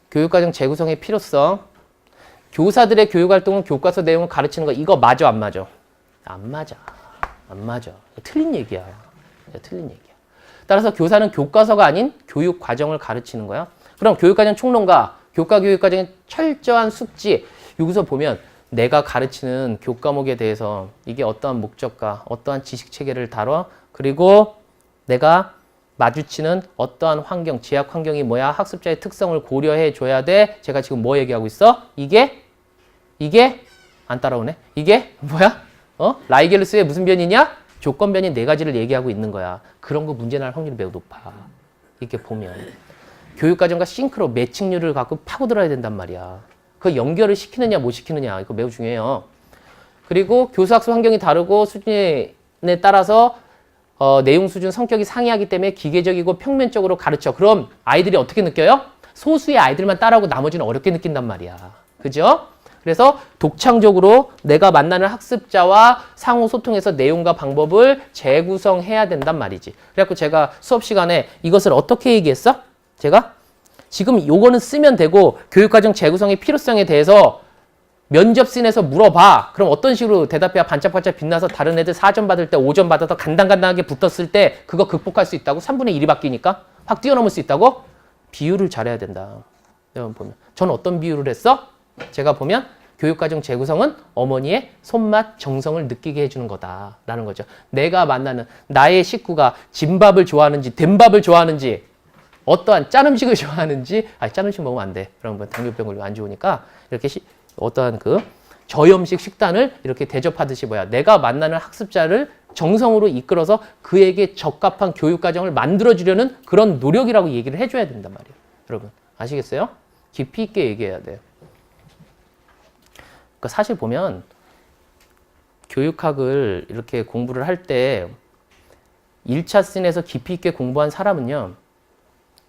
Speaker 1: 교육과정 재구성의 필요성. 교사들의 교육활동은 교과서 내용을 가르치는 거 이거 맞아 안 맞아? 안 맞아. 안 맞아. 틀린 얘기야. 틀린 얘기야. 따라서 교사는 교과서가 아닌 교육과정을 가르치는 거야. 그럼 교육과정 총론가, 교과교육과정의 철저한 숙지. 여기서 보면 내가 가르치는 교과목에 대해서 이게 어떠한 목적과 어떠한 지식체계를 다뤄. 그리고 내가 마주치는 어떠한 환경, 제약 환경이 뭐야? 학습자의 특성을 고려해 줘야 돼. 제가 지금 뭐 얘기하고 있어? 이게 안 따라오네. 이게 뭐야? 라이겔루스의 무슨 변이냐? 조건 변이 4가지를 얘기하고 있는 거야. 그런 거 문제 날 확률이 매우 높아. 이렇게 보면. 교육과정과 싱크로 매칭률을 갖고 파고들어야 된단 말이야. 그 연결을 시키느냐 못 시키느냐 이거 매우 중요해요. 그리고 교수 학습 환경이 다르고 수준에 따라서 내용 수준 성격이 상이하기 때문에 기계적이고 평면적으로 가르쳐. 그럼 아이들이 어떻게 느껴요? 소수의 아이들만 따라오고 나머지는 어렵게 느낀단 말이야. 그죠? 그래서 독창적으로 내가 만나는 학습자와 상호 소통해서 내용과 방법을 재구성해야 된단 말이지. 그래갖고 제가 수업 시간에 이것을 어떻게 얘기했어? 제가 지금 요거는 쓰면 되고 교육과정 재구성의 필요성에 대해서 면접씬에서 물어봐. 그럼 어떤 식으로 대답해야 반짝반짝 빛나서 다른 애들 4점 받을 때 5점 받아서 간당간당하게 붙었을 때 그거 극복할 수 있다고? 3분의 1이 바뀌니까? 확 뛰어넘을 수 있다고? 비유를 잘해야 된다. 여러분 보면. 저는 어떤 비유를 했어? 제가 보면 교육과정 재구성은 어머니의 손맛, 정성을 느끼게 해주는 거다라는 거죠. 내가 만나는 나의 식구가 진밥을 좋아하는지 된밥을 좋아하는지 어떠한 짠 음식을 좋아하는지 짠 음식 먹으면 안 돼. 그러면 당뇨병 걸리면 안 좋으니까 이렇게 어떠한 그 저염식 식단을 이렇게 대접하듯이 내가 만나는 학습자를 정성으로 이끌어서 그에게 적합한 교육과정을 만들어주려는 그런 노력이라고 얘기를 해줘야 된단 말이에요. 여러분 아시겠어요? 깊이 있게 얘기해야 돼요. 그러니까 사실 보면 교육학을 이렇게 공부를 할 때 1차 씬에서 깊이 있게 공부한 사람은요.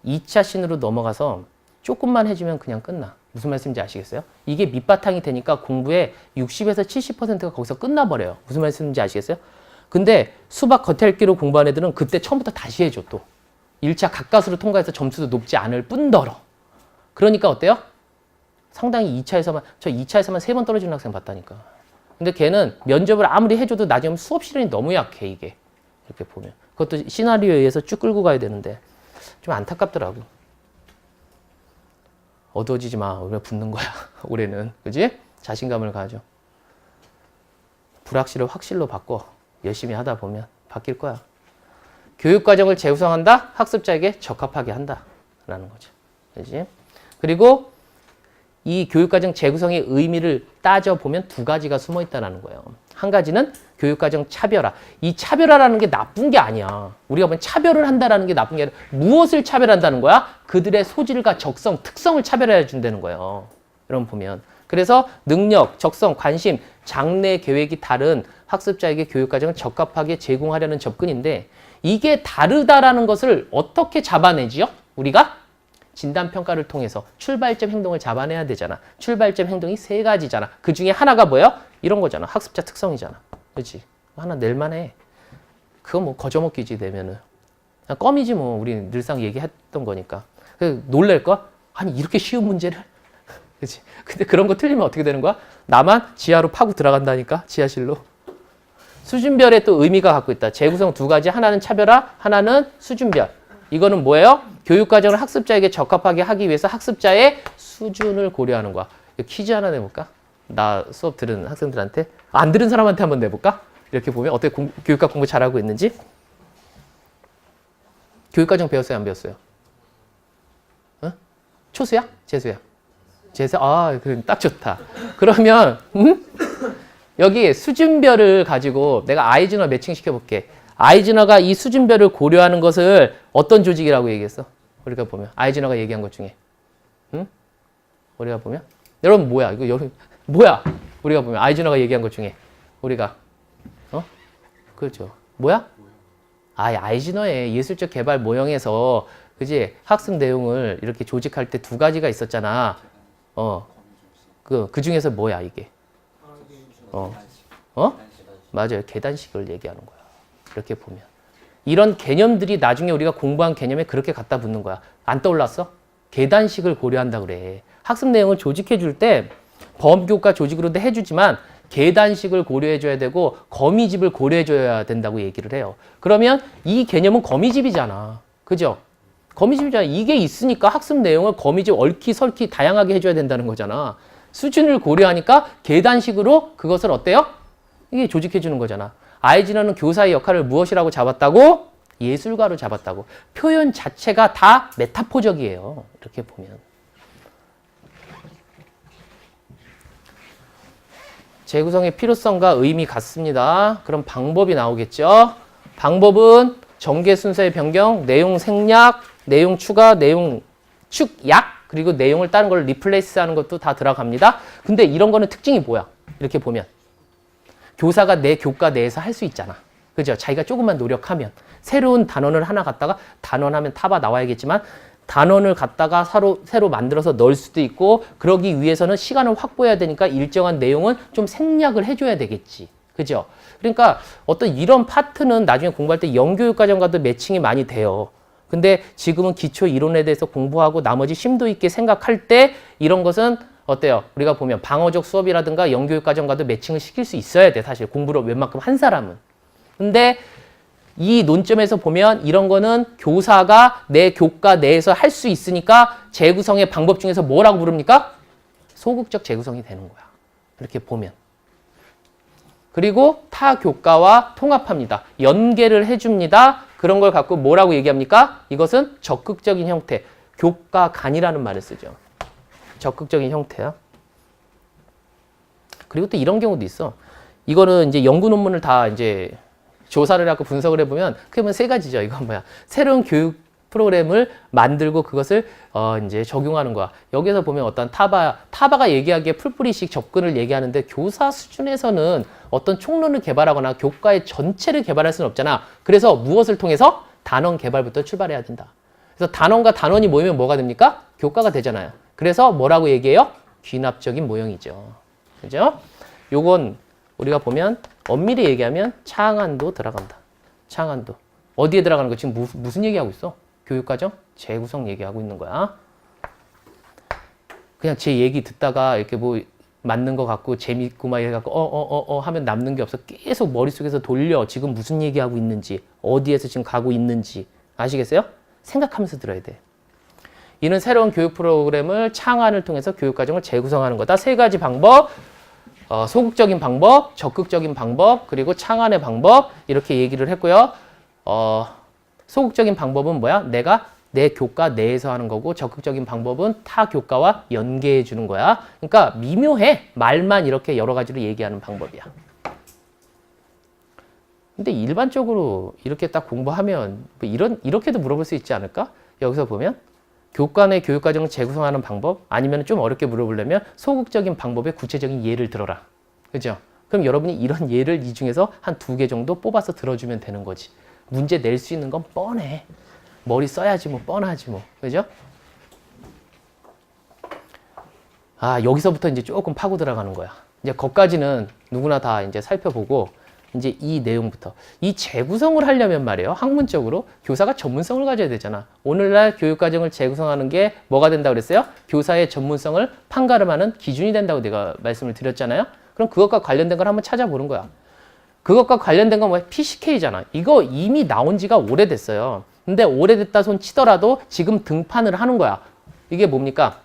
Speaker 1: 2차 씬으로 넘어가서 조금만 해주면 그냥 끝나. 무슨 말씀인지 아시겠어요? 이게 밑바탕이 되니까 공부의 60에서 70%가 거기서 끝나버려요. 무슨 말씀인지 아시겠어요? 근데 수박 겉핥기로 공부한 애들은 그때 처음부터 다시 해줘 또. 1차 가까스로 통과해서 점수도 높지 않을 뿐더러. 그러니까 어때요? 상당히 2차에서만, 저 2차에서만 3번 떨어지는 학생 봤다니까. 근데 걔는 면접을 아무리 해줘도 나중에 수업 실력이 너무 약해, 이게. 이렇게 보면. 그것도 시나리오에 의해서 쭉 끌고 가야 되는데 좀 안타깝더라고. 어두워지지 마. 우리가 붙는 거야. 올해는. 그지? 자신감을 가져. 불확실을 확실로 바꿔. 열심히 하다 보면 바뀔 거야. 교육과정을 재구성한다? 학습자에게 적합하게 한다. 라는 거죠. 그지? 그리고 이 교육과정 재구성의 의미를 따져보면 두 가지가 숨어 있다는 거예요. 한 가지는 교육과정 차별화. 이 차별화라는 게 나쁜 게 아니야. 우리가 보면 차별을 한다는 게 나쁜 게 아니라 무엇을 차별한다는 거야? 그들의 소질과 적성, 특성을 차별해 준다는 거예요. 여러분 보면. 그래서 능력, 적성, 관심, 장래 계획이 다른 학습자에게 교육과정을 적합하게 제공하려는 접근인데 이게 다르다라는 것을 어떻게 잡아내지요? 우리가? 진단평가를 통해서 출발점 행동을 잡아내야 되잖아. 출발점 행동이 3가지잖아. 그 중에 하나가 뭐예요? 이런 거잖아. 학습자 특성이잖아. 그렇지? 하나 낼만해. 그거 뭐 거저먹기지 되면은. 껌이지 뭐. 우리 늘상 얘기했던 거니까. 놀랄 거? 아니 이렇게 쉬운 문제를? 그렇지? 근데 그런 거 틀리면 어떻게 되는 거야? 나만 지하로 파고 들어간다니까. 지하실로. 수준별에 또 의미가 갖고 있다. 재구성 2가지. 하나는 차별화, 하나는 수준별. 이거는 뭐예요? 교육과정을 학습자에게 적합하게 하기 위해서 학습자의 수준을 고려하는 거야. 퀴즈 하나 내볼까? 나 수업 들은 학생들한테? 안 들은 사람한테 한번 내볼까? 이렇게 보면 어떻게 교육학 공부 잘하고 있는지? 교육과정 배웠어요? 안 배웠어요? 어? 초수야? 재수야? 재수? 그래, 딱 좋다. 그러면 여기 수준별을 가지고 내가 아이즈너 매칭시켜 볼게. 아이즈너가 이 수준별을 고려하는 것을 어떤 조직이라고 얘기했어? 우리가 보면 아이즈너가 얘기한 것 중에 우리가 보면 여러분 뭐야? 이거 뭐야? 우리가 보면 아이즈너가 얘기한 것 중에 우리가 그렇죠. 뭐야? 아이즈너의 예술적 개발 모형에서 그지 학습 내용을 이렇게 조직할 때 2가지가 있었잖아. 그 중에서 뭐야 이게? 맞아요. 계단식을 얘기하는 거야. 이렇게 보면. 이런 개념들이 나중에 우리가 공부한 개념에 그렇게 갖다 붙는 거야. 안 떠올랐어? 계단식을 고려한다 그래. 학습 내용을 조직해 줄 때 범교과 조직으로도 해주지만 계단식을 고려해 줘야 되고 거미집을 고려해 줘야 된다고 얘기를 해요. 그러면 이 개념은 거미집이잖아. 그죠? 거미집이잖아. 이게 있으니까 학습 내용을 거미집 얽히설키 다양하게 해줘야 된다는 거잖아. 수준을 고려하니까 계단식으로 그것을 어때요? 이게 조직해 주는 거잖아. 아이즈너는 교사의 역할을 무엇이라고 잡았다고? 예술가로 잡았다고. 표현 자체가 다 메타포적이에요. 이렇게 보면. 재구성의 필요성과 의미 같습니다. 그럼 방법이 나오겠죠? 방법은 전개 순서의 변경, 내용 생략, 내용 추가, 내용 축약, 그리고 내용을 다른 걸 리플레이스 하는 것도 다 들어갑니다. 근데 이런 거는 특징이 뭐야? 이렇게 보면. 교사가 내 교과 내에서 할 수 있잖아. 그죠? 자기가 조금만 노력하면. 새로운 단원을 하나 갖다가 단원하면 타바 나와야겠지만 단원을 갖다가 새로 만들어서 넣을 수도 있고 그러기 위해서는 시간을 확보해야 되니까 일정한 내용은 좀 생략을 해줘야 되겠지. 그죠? 그러니까 어떤 이런 파트는 나중에 공부할 때 영교육과정과도 매칭이 많이 돼요. 근데 지금은 기초 이론에 대해서 공부하고 나머지 심도 있게 생각할 때 이런 것은 어때요? 우리가 보면 방어적 수업이라든가 영교육과정과도 매칭을 시킬 수 있어야 돼. 사실 공부를 웬만큼 한 사람은. 근데 이 논점에서 보면 이런 거는 교사가 내 교과 내에서 할 수 있으니까 재구성의 방법 중에서 뭐라고 부릅니까? 소극적 재구성이 되는 거야. 이렇게 보면. 그리고 타 교과와 통합합니다. 연계를 해줍니다. 그런 걸 갖고 뭐라고 얘기합니까? 이것은 적극적인 형태. 교과간이라는 말을 쓰죠. 적극적인 형태야. 그리고 또 이런 경우도 있어. 이거는 이제 연구 논문을 다 이제 조사를 하고 분석을 해보면 그러면 세 가지죠. 이건 뭐야? 새로운 교육 프로그램을 만들고 그것을 이제 적용하는 거야. 여기서 보면 어떤 타바가 얘기하기에 풀뿌리식 접근을 얘기하는데 교사 수준에서는 어떤 총론을 개발하거나 교과의 전체를 개발할 수는 없잖아. 그래서 무엇을 통해서? 단원 개발부터 출발해야 된다. 그래서 단원과 단원이 모이면 뭐가 됩니까? 교과가 되잖아요. 그래서 뭐라고 얘기해요? 귀납적인 모형이죠. 그죠? 요건 우리가 보면 엄밀히 얘기하면 창안도 들어간다. 창안도. 어디에 들어가는 거? 지금 무슨 얘기하고 있어? 교육과정 재구성 얘기하고 있는 거야. 그냥 제 얘기 듣다가 이렇게 뭐 맞는 거 같고 재밌고 막 이래갖고 하면 남는 게 없어. 계속 머릿속에서 돌려. 지금 무슨 얘기하고 있는지, 어디에서 지금 가고 있는지 아시겠어요? 생각하면서 들어야 돼. 이는 새로운 교육 프로그램을 창안을 통해서 교육과정을 재구성하는 거다. 세 가지 방법. 소극적인 방법, 적극적인 방법, 그리고 창안의 방법 이렇게 얘기를 했고요. 소극적인 방법은 뭐야? 내가 내 교과 내에서 하는 거고 적극적인 방법은 타 교과와 연계해 주는 거야. 그러니까 미묘해. 말만 이렇게 여러 가지로 얘기하는 방법이야. 근데 일반적으로 이렇게 딱 공부하면 뭐 이렇게도 물어볼 수 있지 않을까? 여기서 보면 교과 내 교육과정을 재구성하는 방법 아니면 좀 어렵게 물어보려면 소극적인 방법의 구체적인 예를 들어라. 그죠? 그럼 여러분이 이런 예를 이 중에서 한 2개 정도 뽑아서 들어주면 되는 거지. 문제 낼 수 있는 건 뻔해. 머리 써야지 뭐 뻔하지 뭐. 그죠? 여기서부터 이제 조금 파고 들어가는 거야. 이제 거기까지는 누구나 다 이제 살펴보고 이제 이 내용부터. 이 재구성을 하려면 말이에요. 학문적으로 교사가 전문성을 가져야 되잖아. 오늘날 교육과정을 재구성하는 게 뭐가 된다고 그랬어요? 교사의 전문성을 판가름하는 기준이 된다고 내가 말씀을 드렸잖아요. 그럼 그것과 관련된 걸 한번 찾아보는 거야. 그것과 관련된 건 뭐야? PCK잖아. 이거 이미 나온 지가 오래됐어요. 근데 오래됐다 손 치더라도 지금 등판을 하는 거야. 이게 뭡니까?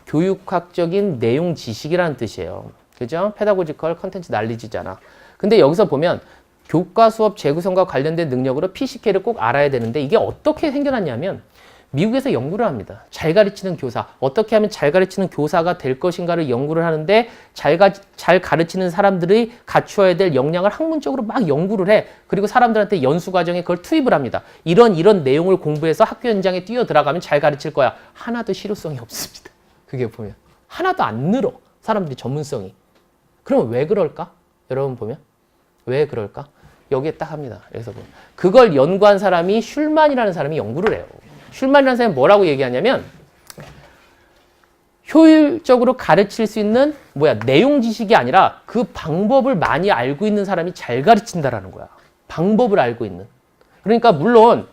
Speaker 1: 교육학적인 내용 지식이라는 뜻이에요. 그죠? 페다고지컬 컨텐츠 날리지잖아. 근데 여기서 보면 교과 수업 재구성과 관련된 능력으로 PCK를 꼭 알아야 되는데 이게 어떻게 생겨났냐면 미국에서 연구를 합니다. 잘 가르치는 교사, 어떻게 하면 잘 가르치는 교사가 될 것인가를 연구를 하는데 잘 가르치는 사람들이 갖추어야 될 역량을 학문적으로 막 연구를 해. 그리고 사람들한테 연수 과정에 그걸 투입을 합니다. 이런 내용을 공부해서 학교 현장에 뛰어 들어가면 잘 가르칠 거야. 하나도 실효성이 없습니다. 그게 보면 하나도 안 늘어. 사람들이 전문성이. 그럼 왜 그럴까? 여러분 보면 왜 그럴까? 여기에 딱 합니다. 그래서 보면 그걸 연구한 사람이 슐만이라는 사람이 연구를 해요. 슐만이라는 사람이 뭐라고 얘기하냐면 효율적으로 가르칠 수 있는 내용 지식이 아니라 그 방법을 많이 알고 있는 사람이 잘 가르친다라는 거야. 방법을 알고 있는. 그러니까 물론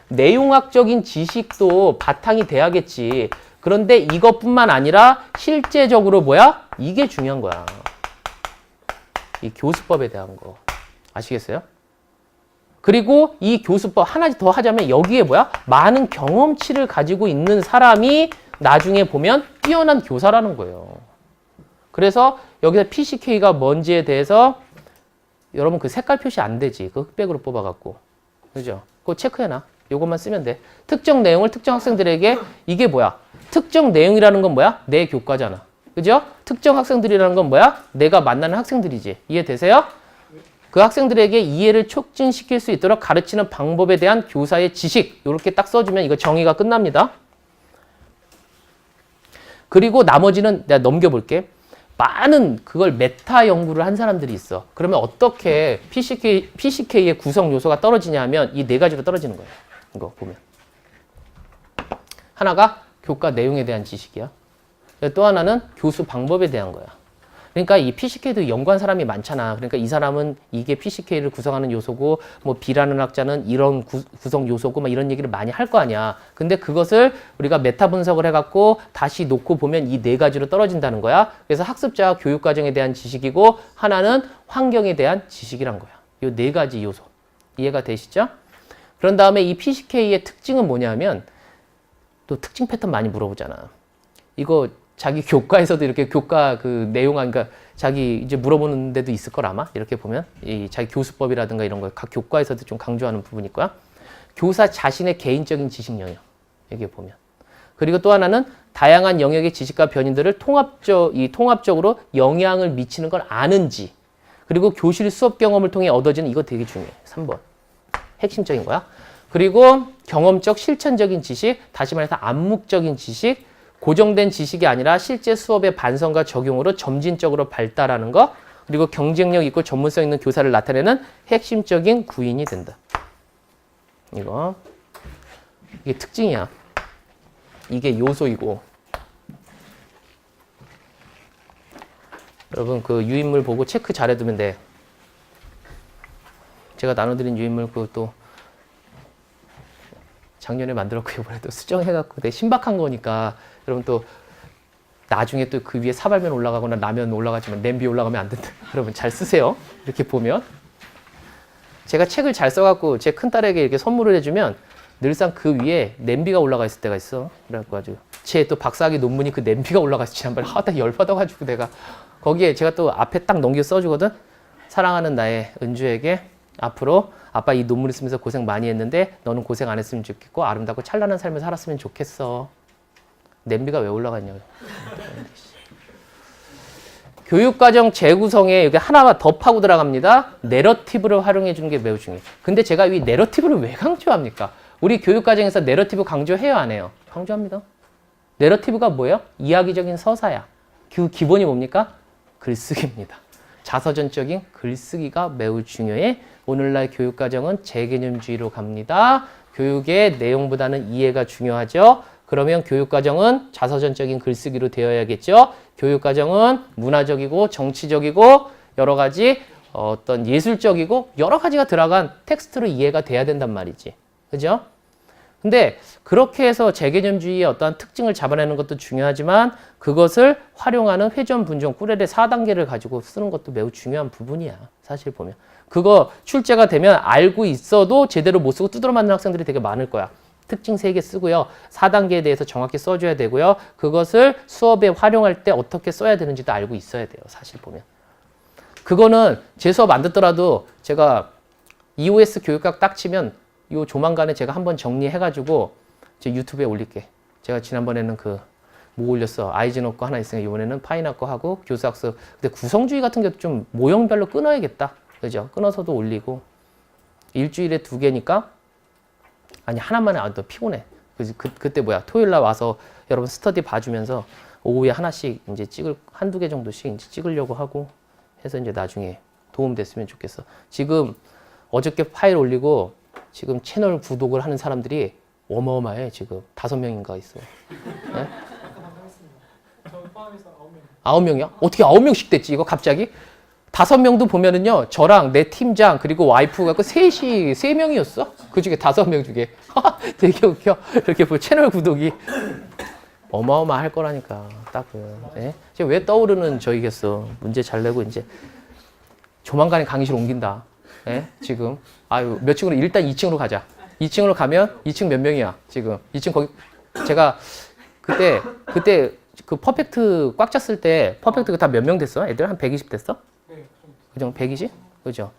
Speaker 1: 내용학적인 지식도 바탕이 돼야겠지. 그런데 이것뿐만 아니라 실제적으로 이게 중요한 거야. 이 교수법에 대한 거. 아시겠어요? 그리고 이 교수법 하나 더 하자면 여기에 많은 경험치를 가지고 있는 사람이 나중에 보면 뛰어난 교사라는 거예요. 그래서 여기서 PCK가 뭔지에 대해서 여러분 그 색깔 표시 안 되지. 그 흑백으로 뽑아갖고. 그죠? 그거 체크해놔. 요것만 쓰면 돼. 특정 내용을 특정 학생들에게 이게 특정 내용이라는 건 내 교과잖아. 그죠? 특정 학생들이라는 건 내가 만나는 학생들이지. 이해되세요? 그 학생들에게 이해를 촉진시킬 수 있도록 가르치는 방법에 대한 교사의 지식 이렇게 딱 써주면 이거 정의가 끝납니다. 그리고 나머지는 내가 넘겨볼게. 많은 그걸 메타 연구를 한 사람들이 있어. 그러면 어떻게 PCK의 구성 요소가 떨어지냐 하면 이 4가지로 떨어지는 거예요. 이거 보면. 하나가 교과 내용에 대한 지식이야. 또 하나는 교수 방법에 대한 거야. 그러니까 이 PCK도 연구한 사람이 많잖아. 그러니까 이 사람은 이게 PCK를 구성하는 요소고 B라는 학자는 이런 구성 요소고 이런 얘기를 많이 할 거 아니야. 근데 그것을 우리가 메타 분석을 해갖고 다시 놓고 보면 이 4가지로 떨어진다는 거야. 그래서 학습자 교육 과정에 대한 지식이고 하나는 환경에 대한 지식이란 거야. 이 4가지 요소. 이해가 되시죠? 그런 다음에 이 PCK의 특징은 뭐냐면 또 특징 패턴 많이 물어보잖아. 이거 자기 교과에서도 이렇게 교과 그 내용, 그러니까 자기 이제 물어보는 데도 있을 걸 아마 이렇게 보면 이 자기 교수법이라든가 이런 거 각 교과에서도 좀 강조하는 부분이 있고요. 교사 자신의 개인적인 지식 영역 여기 보면 그리고 또 하나는 다양한 영역의 지식과 변인들을 통합적으로 영향을 미치는 걸 아는지 그리고 교실 수업 경험을 통해 얻어지는 이거 되게 중요해요. 3번 핵심적인 거야. 그리고 경험적 실천적인 지식 다시 말해서 암묵적인 지식 고정된 지식이 아니라 실제 수업의 반성과 적용으로 점진적으로 발달하는 것 그리고 경쟁력 있고 전문성 있는 교사를 나타내는 핵심적인 구인이 된다. 이게 특징이야. 이게 요소이고 여러분 그 유인물 보고 체크 잘 해두면 돼. 제가 나눠드린 유인물 그것도 작년에 만들었고 이번에도 수정해갖고 되게 신박한 거니까 여러분 또 나중에 또 그 위에 사발면 올라가거나 라면 올라가지만 냄비 올라가면 안 된다. 여러분 잘 쓰세요. 이렇게 보면 제가 책을 잘 써갖고 제 큰딸에게 이렇게 선물을 해주면 늘상 그 위에 냄비가 올라가 있을 때가 있어. 그래갖고 아주 제 또 박사학위 논문이 그 냄비가 올라가 있어. 지난번에 딱 열받아가지고 내가 거기에 제가 또 앞에 딱 넘겨 써주거든. 사랑하는 나의 은주에게 앞으로 아빠 이 논문을 쓰면서 고생 많이 했는데 너는 고생 안 했으면 좋겠고 아름답고 찬란한 삶을 살았으면 좋겠어. 냄비가 왜 올라갔냐고요. 교육과정 재구성에 여기 하나만 더 파고 들어갑니다. 내러티브를 활용해 주는 게 매우 중요해요. 근데 제가 이 내러티브를 왜 강조합니까? 우리 교육과정에서 내러티브 강조해요, 안 해요? 강조합니다. 내러티브가 뭐예요? 이야기적인 서사야. 그 기본이 뭡니까? 글쓰기입니다. 자서전적인 글쓰기가 매우 중요해. 오늘날 교육과정은 재개념주의로 갑니다. 교육의 내용보다는 이해가 중요하죠. 그러면 교육과정은 자서전적인 글쓰기로 되어야겠죠. 교육과정은 문화적이고 정치적이고 여러 가지 어떤 예술적이고 여러 가지가 들어간 텍스트로 이해가 돼야 된단 말이지. 그죠? 근데 그렇게 해서 재개념주의의 어떠한 특징을 잡아내는 것도 중요하지만 그것을 활용하는 회전, 분정, 꾸레레 4단계를 가지고 쓰는 것도 매우 중요한 부분이야. 사실 보면. 그거 출제가 되면 알고 있어도 제대로 못 쓰고 두드러 맞는 학생들이 되게 많을 거야. 특징 3개 쓰고요. 4단계에 대해서 정확히 써줘야 되고요. 그것을 수업에 활용할 때 어떻게 써야 되는지도 알고 있어야 돼요. 사실 보면. 그거는 제 수업 안 듣더라도 제가 EOS 교육학 딱 치면 요 조만간에 제가 한번 정리해가지고 제 유튜브에 올릴게. 제가 지난번에는 뭐 올렸어? 아이즈너 거 하나 있으니까 이번에는 파이나 거 하고 교수학습. 근데 구성주의 같은 것도 좀 모형별로 끊어야겠다. 그죠? 끊어서도 올리고. 일주일에 2개니까 아니 하나만 해. 너 피곤해. 그때 토요일 날 와서 여러분 스터디 봐주면서 오후에 하나씩 이제 한두 개 정도씩 이제 찍으려고 하고 해서 이제 나중에 도움 됐으면 좋겠어. 지금 어저께 파일 올리고 지금 채널 구독을 하는 사람들이 어마어마해. 지금 5명인가 있어. 네?
Speaker 2: 저 포함해서 9명.
Speaker 1: 9명이야? 어떻게 9명씩 됐지 이거 갑자기? 5명도 보면은요 저랑 내 팀장 그리고 와이프가 그 3명이었어. 그 중에 5명 중에 되게 웃겨. 이렇게 채널 구독이 어마어마할 거라니까 딱 보면. 예? 지금 왜 떠오르는 저이겠어. 문제 잘 내고 이제 조만간에 강의실 옮긴다. 예? 지금 아유 몇 층으로 일단 2층으로 가자. 2층으로 가면 2층 몇 명이야 지금. 2층 거기 제가 그때 그 퍼펙트 꽉 찼을 때 퍼펙트 다 몇 명 됐어? 애들 한 120 됐어?
Speaker 2: 네.
Speaker 1: 그죠? 120? 그죠?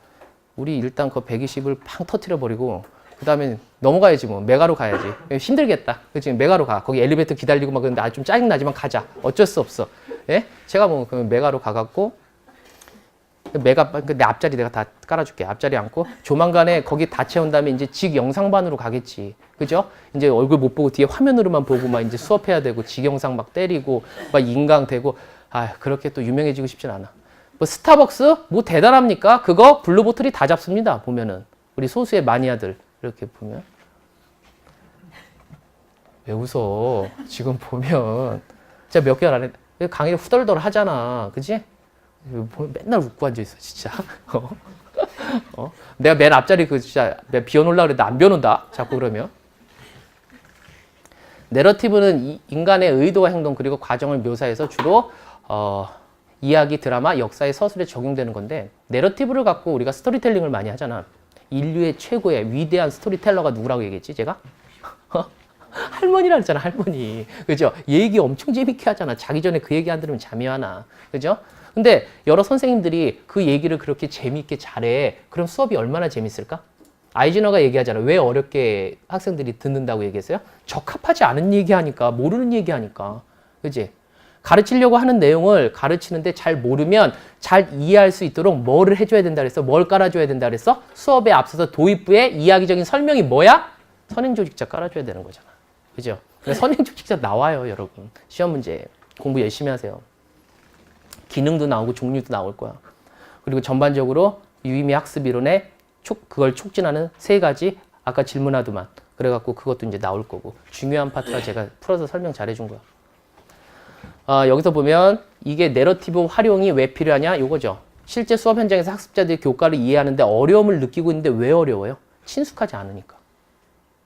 Speaker 1: 우리 일단 그 120을 팡 터트려 버리고 그 다음에 넘어가야지 뭐. 메가로 가야지. 힘들겠다. 그치? 메가로 가. 거기 엘리베이터 기다리고 막 그런데 좀 짜증나지만 가자. 어쩔 수 없어. 예? 제가 뭐 그 메가로 가갖고 내 앞자리 내가 다 깔아줄게. 앞자리 앉고 조만간에 거기 다 채운 다음에 이제 직 영상반으로 가겠지. 그죠? 이제 얼굴 못 보고 뒤에 화면으로만 보고 막 이제 수업해야 되고 직 영상 막 때리고 막 인강 되고 그렇게 또 유명해지고 싶진 않아. 뭐 스타벅스 뭐 대단합니까? 그거 블루보틀이 다 잡습니다. 보면은 우리 소수의 마니아들 이렇게 보면 왜 웃어? 지금 보면 제가 몇 개월 안에 강의를 후덜덜 하잖아. 그지? 맨날 웃고 앉아있어, 진짜. 내가 맨 앞자리 진짜 비워놓으려고 그랬는데 안 비워놓는다. 자꾸 그러면. 내러티브는 인간의 의도와 행동 그리고 과정을 묘사해서 주로 이야기, 드라마, 역사의 서술에 적용되는 건데 내러티브를 갖고 우리가 스토리텔링을 많이 하잖아. 인류의 최고의 위대한 스토리텔러가 누구라고 얘기했지, 제가? 할 할머니라 했잖아, 할머니. 그죠? 얘기 엄청 재밌게 하잖아. 자기 전에 그 얘기 안 들으면 잠이 와나. 그죠? 근데 여러 선생님들이 그 얘기를 그렇게 재밌게 잘해. 그럼 수업이 얼마나 재밌을까? 아이즈너가 얘기하잖아. 왜 어렵게 학생들이 듣는다고 얘기했어요? 적합하지 않은 얘기하니까, 모르는 얘기하니까. 그지? 가르치려고 하는 내용을 가르치는데 잘 모르면 잘 이해할 수 있도록 뭐를 해줘야 된다 그랬어? 뭘 깔아줘야 된다 그랬어? 수업에 앞서서 도입부에 이야기적인 설명이 뭐야? 선행조직자 깔아줘야 되는 거잖아. 그죠? 선행조직자 나와요, 여러분. 시험 문제. 공부 열심히 하세요. 기능도 나오고 종류도 나올 거야. 그리고 전반적으로 유의미 학습 이론에 그걸 촉진하는 3가지 아까 질문하더만. 그래갖고 그것도 이제 나올 거고. 중요한 파트라 제가 풀어서 설명 잘 해준 거야. 여기서 보면 이게 내러티브 활용이 왜 필요하냐? 요거죠. 실제 수업 현장에서 학습자들이 교과를 이해하는데 어려움을 느끼고 있는데 왜 어려워요? 친숙하지 않으니까.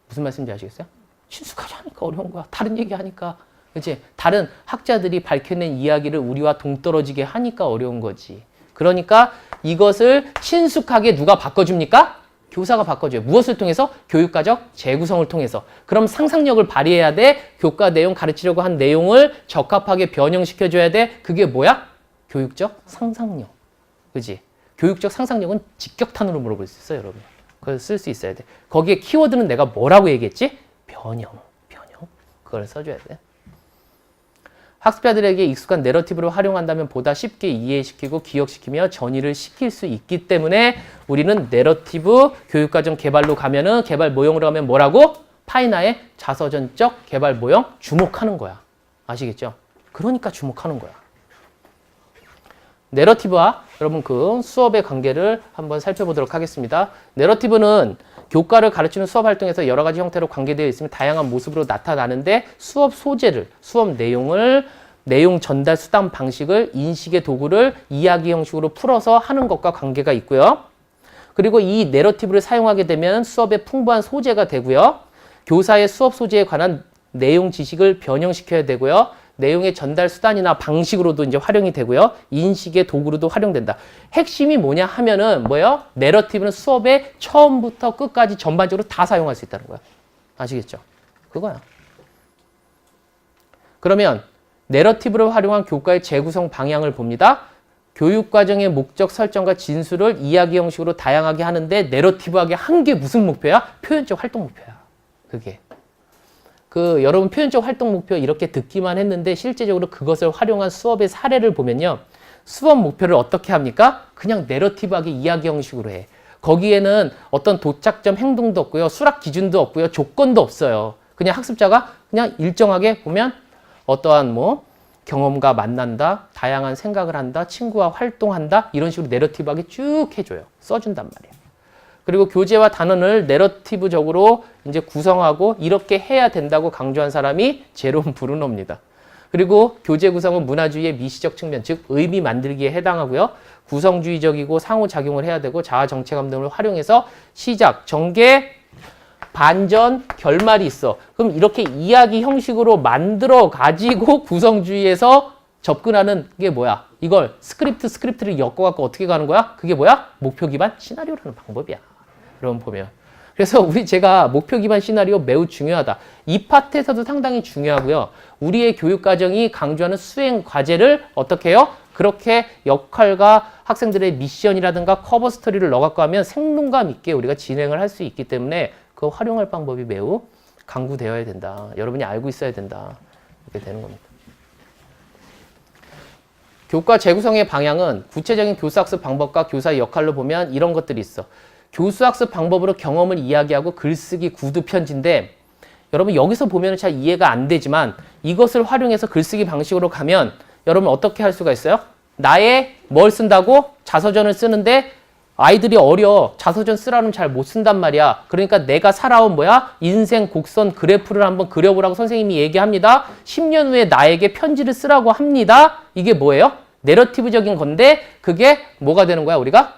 Speaker 1: 무슨 말씀인지 아시겠어요? 친숙하지 않으니까 어려운 거야. 다른 얘기하니까. 그치? 다른 학자들이 밝혀낸 이야기를 우리와 동떨어지게 하니까 어려운 거지. 그러니까 이것을 친숙하게 누가 바꿔줍니까? 교사가 바꿔줘요. 무엇을 통해서? 교육과정 재구성을 통해서. 그럼 상상력을 발휘해야 돼. 교과 내용 가르치려고 한 내용을 적합하게 변형시켜줘야 돼. 그게 뭐야? 교육적 상상력. 그지? 교육적 상상력은 직격탄으로 물어볼 수 있어요, 여러분. 그걸 쓸 수 있어야 돼. 거기에 키워드는 내가 뭐라고 얘기했지? 변형. 그걸 써줘야 돼. 학습자들에게 익숙한 내러티브를 활용한다면 보다 쉽게 이해시키고 기억시키며 전이를 시킬 수 있기 때문에 우리는 내러티브 교육과정 개발로 가면은 개발 모형으로 가면 뭐라고? 파이나의 자서전적 개발 모형 주목하는 거야. 아시겠죠? 그러니까 주목하는 거야. 내러티브와 여러분 그 수업의 관계를 한번 살펴보도록 하겠습니다. 내러티브는 교과를 가르치는 수업 활동에서 여러 가지 형태로 관계되어 있으며 다양한 모습으로 나타나는데 수업 소재를, 수업 내용을, 내용 전달 수단 방식을, 인식의 도구를 이야기 형식으로 풀어서 하는 것과 관계가 있고요. 그리고 이 내러티브를 사용하게 되면 수업에 풍부한 소재가 되고요. 교사의 수업 소재에 관한 내용 지식을 변형시켜야 되고요. 내용의 전달 수단이나 방식으로도 이제 활용이 되고요. 인식의 도구로도 활용된다. 핵심이 뭐냐 하면은 뭐예요? 내러티브는 수업에 처음부터 끝까지 전반적으로 다 사용할 수 있다는 거야. 아시겠죠? 그거야. 그러면 내러티브를 활용한 교과의 재구성 방향을 봅니다. 교육과정의 목적 설정과 진술을 이야기 형식으로 다양하게 하는데 내러티브하게 한 게 무슨 목표야? 표현적 활동 목표야. 그게. 여러분 표현적 활동 목표 이렇게 듣기만 했는데 실제적으로 그것을 활용한 수업의 사례를 보면요. 수업 목표를 어떻게 합니까? 그냥 내러티브하게 이야기 형식으로 해. 거기에는 어떤 도착점 행동도 없고요. 수락 기준도 없고요. 조건도 없어요. 그냥 학습자가 그냥 일정하게 보면 어떠한 경험과 만난다, 다양한 생각을 한다, 친구와 활동한다 이런 식으로 내러티브하게 쭉 해줘요. 써준단 말이에요. 그리고 교재와 단원을 내러티브적으로 이제 구성하고 이렇게 해야 된다고 강조한 사람이 제롬 브루노입니다. 그리고 교재 구성은 문화주의의 미시적 측면, 즉 의미 만들기에 해당하고요. 구성주의적이고 상호작용을 해야 되고 자아 정체감 등을 활용해서 시작, 전개, 반전, 결말이 있어. 그럼 이렇게 이야기 형식으로 만들어 가지고 구성주의에서 접근하는 게 뭐야? 이걸 스크립트를 엮어갖고 어떻게 가는 거야? 그게 뭐야? 목표 기반 시나리오라는 방법이야. 그럼 보면. 그래서 제가 목표 기반 시나리오 매우 중요하다. 이 파트에서도 상당히 중요하고요. 우리의 교육과정이 강조하는 수행 과제를 어떻게 해요? 그렇게 역할과 학생들의 미션이라든가 커버 스토리를 넣어갖고 하면 생동감 있게 우리가 진행을 할 수 있기 때문에 그 활용할 방법이 매우 강구되어야 된다. 여러분이 알고 있어야 된다. 이렇게 되는 겁니다. 교과 재구성의 방향은 구체적인 교수학습 방법과 교사의 역할로 보면 이런 것들이 있어. 교수학습 방법으로 경험을 이야기하고 글쓰기 구두 편지인데 여러분 여기서 보면 잘 이해가 안 되지만 이것을 활용해서 글쓰기 방식으로 가면 여러분 어떻게 할 수가 있어요? 나의 뭘 쓴다고? 자서전을 쓰는데 아이들이 어려. 자서전 쓰라는 잘 못 쓴단 말이야. 그러니까 내가 살아온 인생 곡선 그래프를 한번 그려보라고 선생님이 얘기합니다. 10년 후에 나에게 편지를 쓰라고 합니다. 이게 뭐예요? 내러티브적인 건데 그게 뭐가 되는 거야? 우리가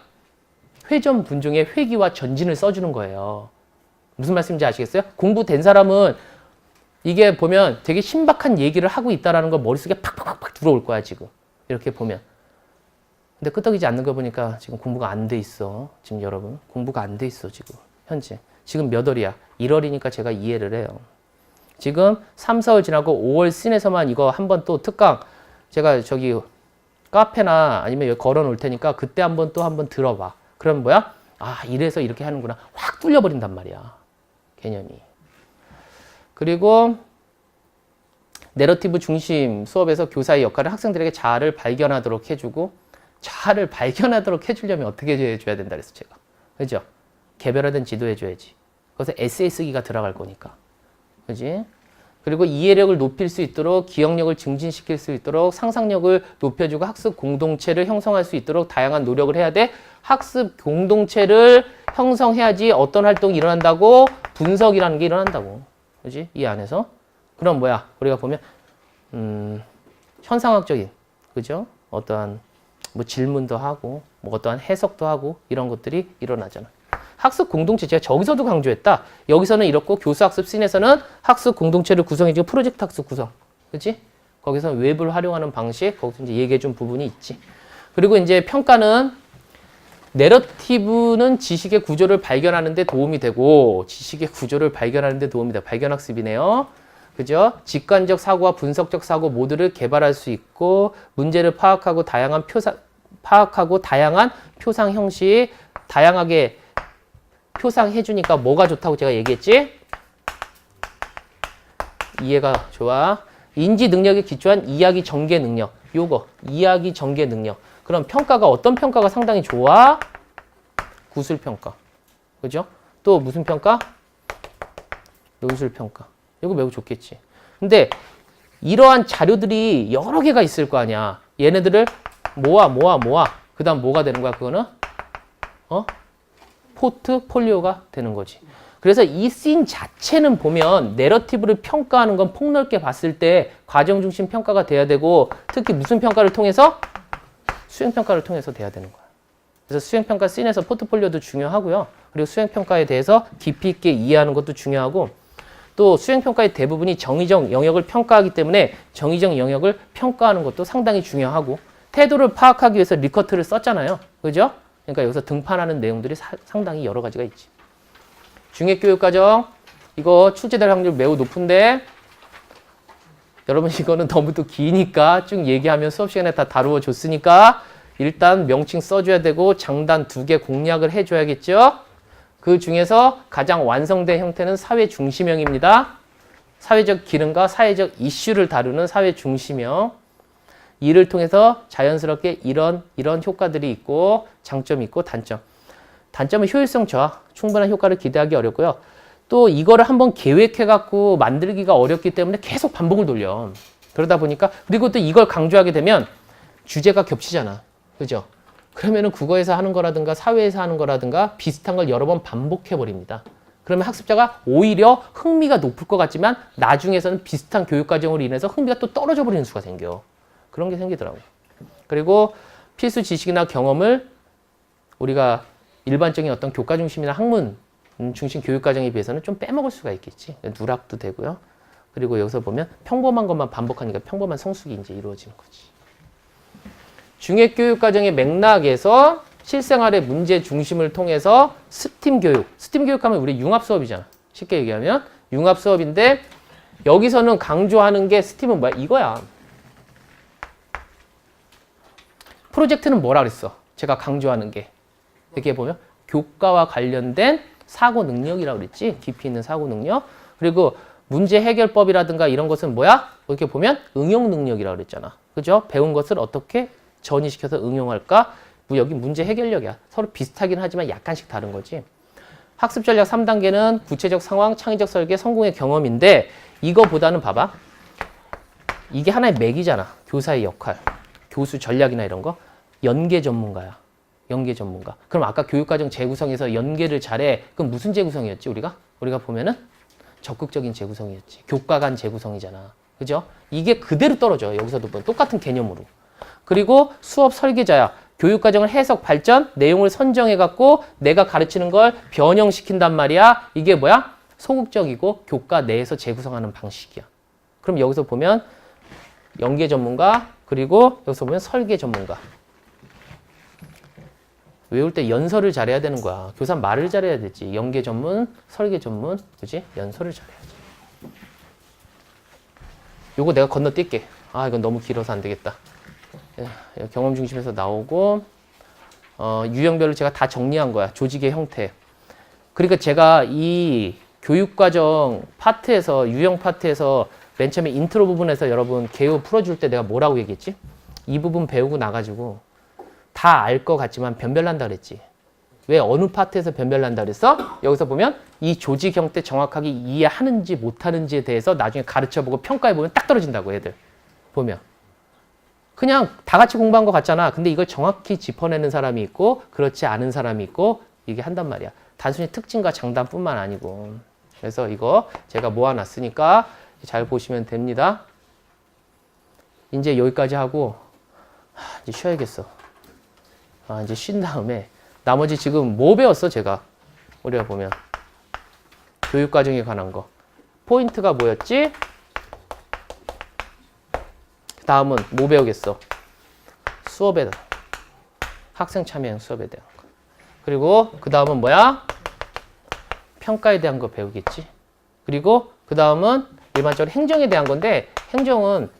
Speaker 1: 회전분종의 회귀와 전진을 써주는 거예요. 무슨 말씀인지 아시겠어요? 공부된 사람은 이게 보면 되게 신박한 얘기를 하고 있다는 걸 머릿속에 팍팍팍 들어올 거야 지금. 이렇게 보면. 근데 끄떡이지 않는 거 보니까 지금 공부가 안 돼 있어. 지금 여러분 공부가 안 돼 있어 지금 현재. 지금 몇 월이야? 1월이니까 제가 이해를 해요. 지금 3, 4월 지나고 5월 씬에서만 이거 한번 또 특강 제가 저기 카페나 아니면 여기 걸어 놓을 테니까 그때 한번 또 한번 들어봐. 그럼 뭐야? 아, 이래서 이렇게 하는구나. 확 뚫려버린단 말이야. 개념이. 그리고 내러티브 중심 수업에서 교사의 역할을 학생들에게 자아를 발견하도록 해주고 자아를 발견하도록 해주려면 어떻게 해줘야 된다 그랬어 제가. 그죠? 개별화된 지도해줘야지. 거기서 에세이 쓰기가 들어갈 거니까. 그지? 그리고 이해력을 높일 수 있도록 기억력을 증진시킬 수 있도록 상상력을 높여주고 학습 공동체를 형성할 수 있도록 다양한 노력을 해야 돼. 학습 공동체를 형성해야지 어떤 활동이 일어난다고? 분석이라는 게 일어난다고. 그지? 이 안에서. 그럼 뭐야? 우리가 보면 현상학적인 그죠? 어떠한 뭐 질문도 하고 뭐 어떠한 해석도 하고 이런 것들이 일어나잖아. 학습 공동체 제가 저기서도 강조했다. 여기서는 이렇고 교수학습 씬에서는 학습 공동체를 구성해주고 프로젝트 학습 구성. 그치? 거기서 웹을 활용하는 방식, 거기서 이제 얘기해준 부분이 있지. 그리고 이제 평가는 내러티브는 지식의 구조를 발견하는 데 도움이 되고 지식의 구조를 발견하는 데 도움이 돼. 발견학습이네요. 그죠? 직관적 사고와 분석적 사고 모두를 개발할 수 있고 문제를 파악하고 다양한 표상 형식 다양하게 표상해주니까 뭐가 좋다고 제가 얘기했지? 이해가 좋아. 인지 능력에 기초한 이야기 전개 능력. 요거 이야기 전개 능력. 그럼 평가가 어떤 평가가 상당히 좋아? 구술 평가. 그죠? 또 무슨 평가? 논술 평가. 이거 매우 좋겠지. 근데 이러한 자료들이 여러 개가 있을 거 아니야. 얘네들을 모아. 그 다음 뭐가 되는 거야? 그거는? 포트폴리오가 되는 거지. 그래서 이 씬 자체는 보면 내러티브를 평가하는 건 폭넓게 봤을 때 과정 중심 평가가 돼야 되고 특히 무슨 평가를 통해서? 수행평가를 통해서 돼야 되는 거야. 그래서 수행평가 씬에서 포트폴리오도 중요하고요. 그리고 수행평가에 대해서 깊이 있게 이해하는 것도 중요하고 또 수행평가의 대부분이 정의적 영역을 평가하기 때문에 정의적 영역을 평가하는 것도 상당히 중요하고 태도를 파악하기 위해서 리커트를 썼잖아요. 그죠? 그러니까 여기서 등판하는 내용들이 상당히 여러 가지가 있지. 중액교육과정 이거 출제될 확률 매우 높은데 여러분 이거는 너무 또 기니까 쭉 얘기하면 수업 시간에 다 다루어 줬으니까 일단 명칭 써줘야 되고 장단 2개 공략을 해줘야겠죠. 그 중에서 가장 완성된 형태는 사회 중심형입니다. 사회적 기능과 사회적 이슈를 다루는 사회 중심형. 이를 통해서 자연스럽게 이런 효과들이 있고 장점이 있고 단점. 단점은 효율성 저하, 충분한 효과를 기대하기 어렵고요. 또 이거를 한번 계획해갖고 만들기가 어렵기 때문에 계속 반복을 돌려. 그러다 보니까 그리고 또 이걸 강조하게 되면 주제가 겹치잖아. 그죠? 그러면은 국어에서 하는 거라든가 사회에서 하는 거라든가 비슷한 걸 여러 번 반복해버립니다. 그러면 학습자가 오히려 흥미가 높을 것 같지만 나중에서는 비슷한 교육과정으로 인해서 흥미가 또 떨어져 버리는 수가 생겨. 그런 게 생기더라고요. 그리고 필수 지식이나 경험을 우리가 일반적인 어떤 교과 중심이나 학문 중심 교육과정에 비해서는 좀 빼먹을 수가 있겠지. 누락도 되고요. 그리고 여기서 보면 평범한 것만 반복하니까 평범한 성숙이 이제 이루어지는 거지. 중액교육과정의 맥락에서 실생활의 문제 중심을 통해서 스팀 교육. 스팀 교육하면 우리 융합 수업이잖아. 쉽게 얘기하면 융합 수업인데 여기서는 강조하는 게 스팀은 뭐야? 이거야. 프로젝트는 뭐라 그랬어? 제가 강조하는 게. 이렇게 보면 교과와 관련된 사고 능력이라고 그랬지. 깊이 있는 사고 능력. 그리고 문제 해결법이라든가 이런 것은 뭐야? 이렇게 보면 응용 능력이라고 그랬잖아. 그죠? 배운 것을 어떻게 전이시켜서 응용할까? 여기 문제 해결력이야. 서로 비슷하긴 하지만 약간씩 다른 거지. 학습 전략 3단계는 구체적 상황, 창의적 설계, 성공의 경험인데 이거보다는 봐봐. 이게 하나의 맥이잖아. 교사의 역할. 교수 전략이나 이런 거. 연계 전문가야. 연계 전문가. 그럼 아까 교육과정 재구성에서 연계를 잘해. 그럼 무슨 재구성이었지 우리가? 우리가 보면은 적극적인 재구성이었지. 교과 간 재구성이잖아. 그죠? 이게 그대로 떨어져. 여기서도 보면 똑같은 개념으로. 그리고 수업 설계자야. 교육과정을 해석, 발전, 내용을 선정해갖고 내가 가르치는 걸 변형시킨단 말이야. 이게 뭐야? 소극적이고 교과 내에서 재구성하는 방식이야. 그럼 여기서 보면 연계 전문가, 그리고 여기서 보면 설계 전문가. 외울 때 연설을 잘해야 되는 거야. 교사 말을 잘해야 되지. 연계 전문, 설계 전문, 그지? 연설을 잘해야지. 요거 내가 건너뛸게. 아, 이건 너무 길어서 안 되겠다. 예, 경험 중심에서 나오고, 유형별로 제가 다 정리한 거야. 조직의 형태. 그러니까 제가 이 교육과정 파트에서, 유형 파트에서 맨 처음에 인트로 부분에서 여러분 개요 풀어줄 때 내가 뭐라고 얘기했지? 이 부분 배우고 나가지고 다 알 것 같지만 변별난다 그랬지. 왜 어느 파트에서 변별난다 그랬어? 여기서 보면 이 조직 형태 정확하게 이해하는지 못하는지에 대해서 나중에 가르쳐보고 평가해보면 딱 떨어진다고 애들. 보면. 그냥 다 같이 공부한 것 같잖아. 근데 이걸 정확히 짚어내는 사람이 있고 그렇지 않은 사람이 있고 이게 한단 말이야. 단순히 특징과 장단뿐만 아니고. 그래서 이거 제가 모아놨으니까 잘 보시면 됩니다. 이제 여기까지 하고 이제 쉬어야겠어. 이제 쉰 다음에 나머지 지금 뭐 배웠어 제가? 우리가 보면 교육과정에 관한 거. 포인트가 뭐였지? 다음은 뭐 배우겠어? 수업에 학생 참여형 수업에 대한 거. 그리고 그 다음은 뭐야? 평가에 대한 거 배우겠지. 그리고 그 다음은 일반적으로 행정에 대한 건데 행정은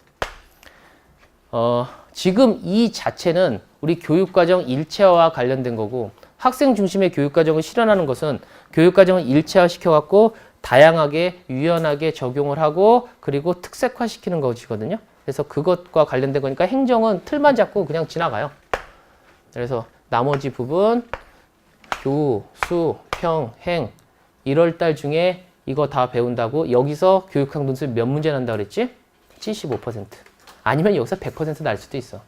Speaker 1: 지금 이 자체는 우리 교육과정 일체화와 관련된 거고 학생 중심의 교육과정을 실현하는 것은 교육과정을 일체화 시켜갖고 다양하게 유연하게 적용을 하고 그리고 특색화시키는 것이거든요. 그래서 그것과 관련된 거니까 행정은 틀만 잡고 그냥 지나가요. 그래서 나머지 부분 교, 수, 평, 행 1월 달 중에 이거 다 배운다고 여기서 교육학 논술 몇 문제 난다 그랬지? 75%. 아니면 여기서 100% 날 수도 있어.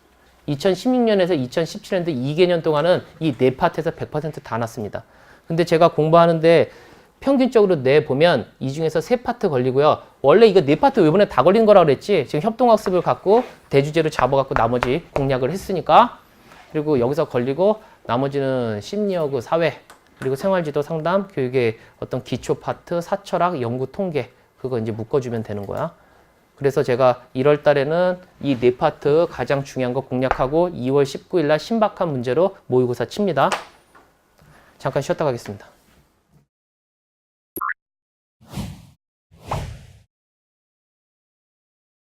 Speaker 1: 2016년에서 2017년도 2개년 동안은 이 네 파트에서 100% 다 났습니다. 근데 제가 공부하는데 평균적으로 내보면 이 중에서 세 파트 걸리고요. 원래 이거 네 파트 이번에 다 걸린 거라고 그랬지. 지금 협동학습을 갖고 대주제로 잡아갖고 나머지 공략을 했으니까. 그리고 여기서 걸리고 나머지는 심리어구, 사회, 그리고 생활지도 상담, 교육의 어떤 기초 파트, 사철학, 연구 통계 그거 이제 묶어주면 되는 거야. 그래서 제가 1월 달에는 이 네 파트 가장 중요한 거 공략하고 2월 19일 날 신박한 문제로 모의고사 칩니다. 잠깐 쉬었다 가겠습니다.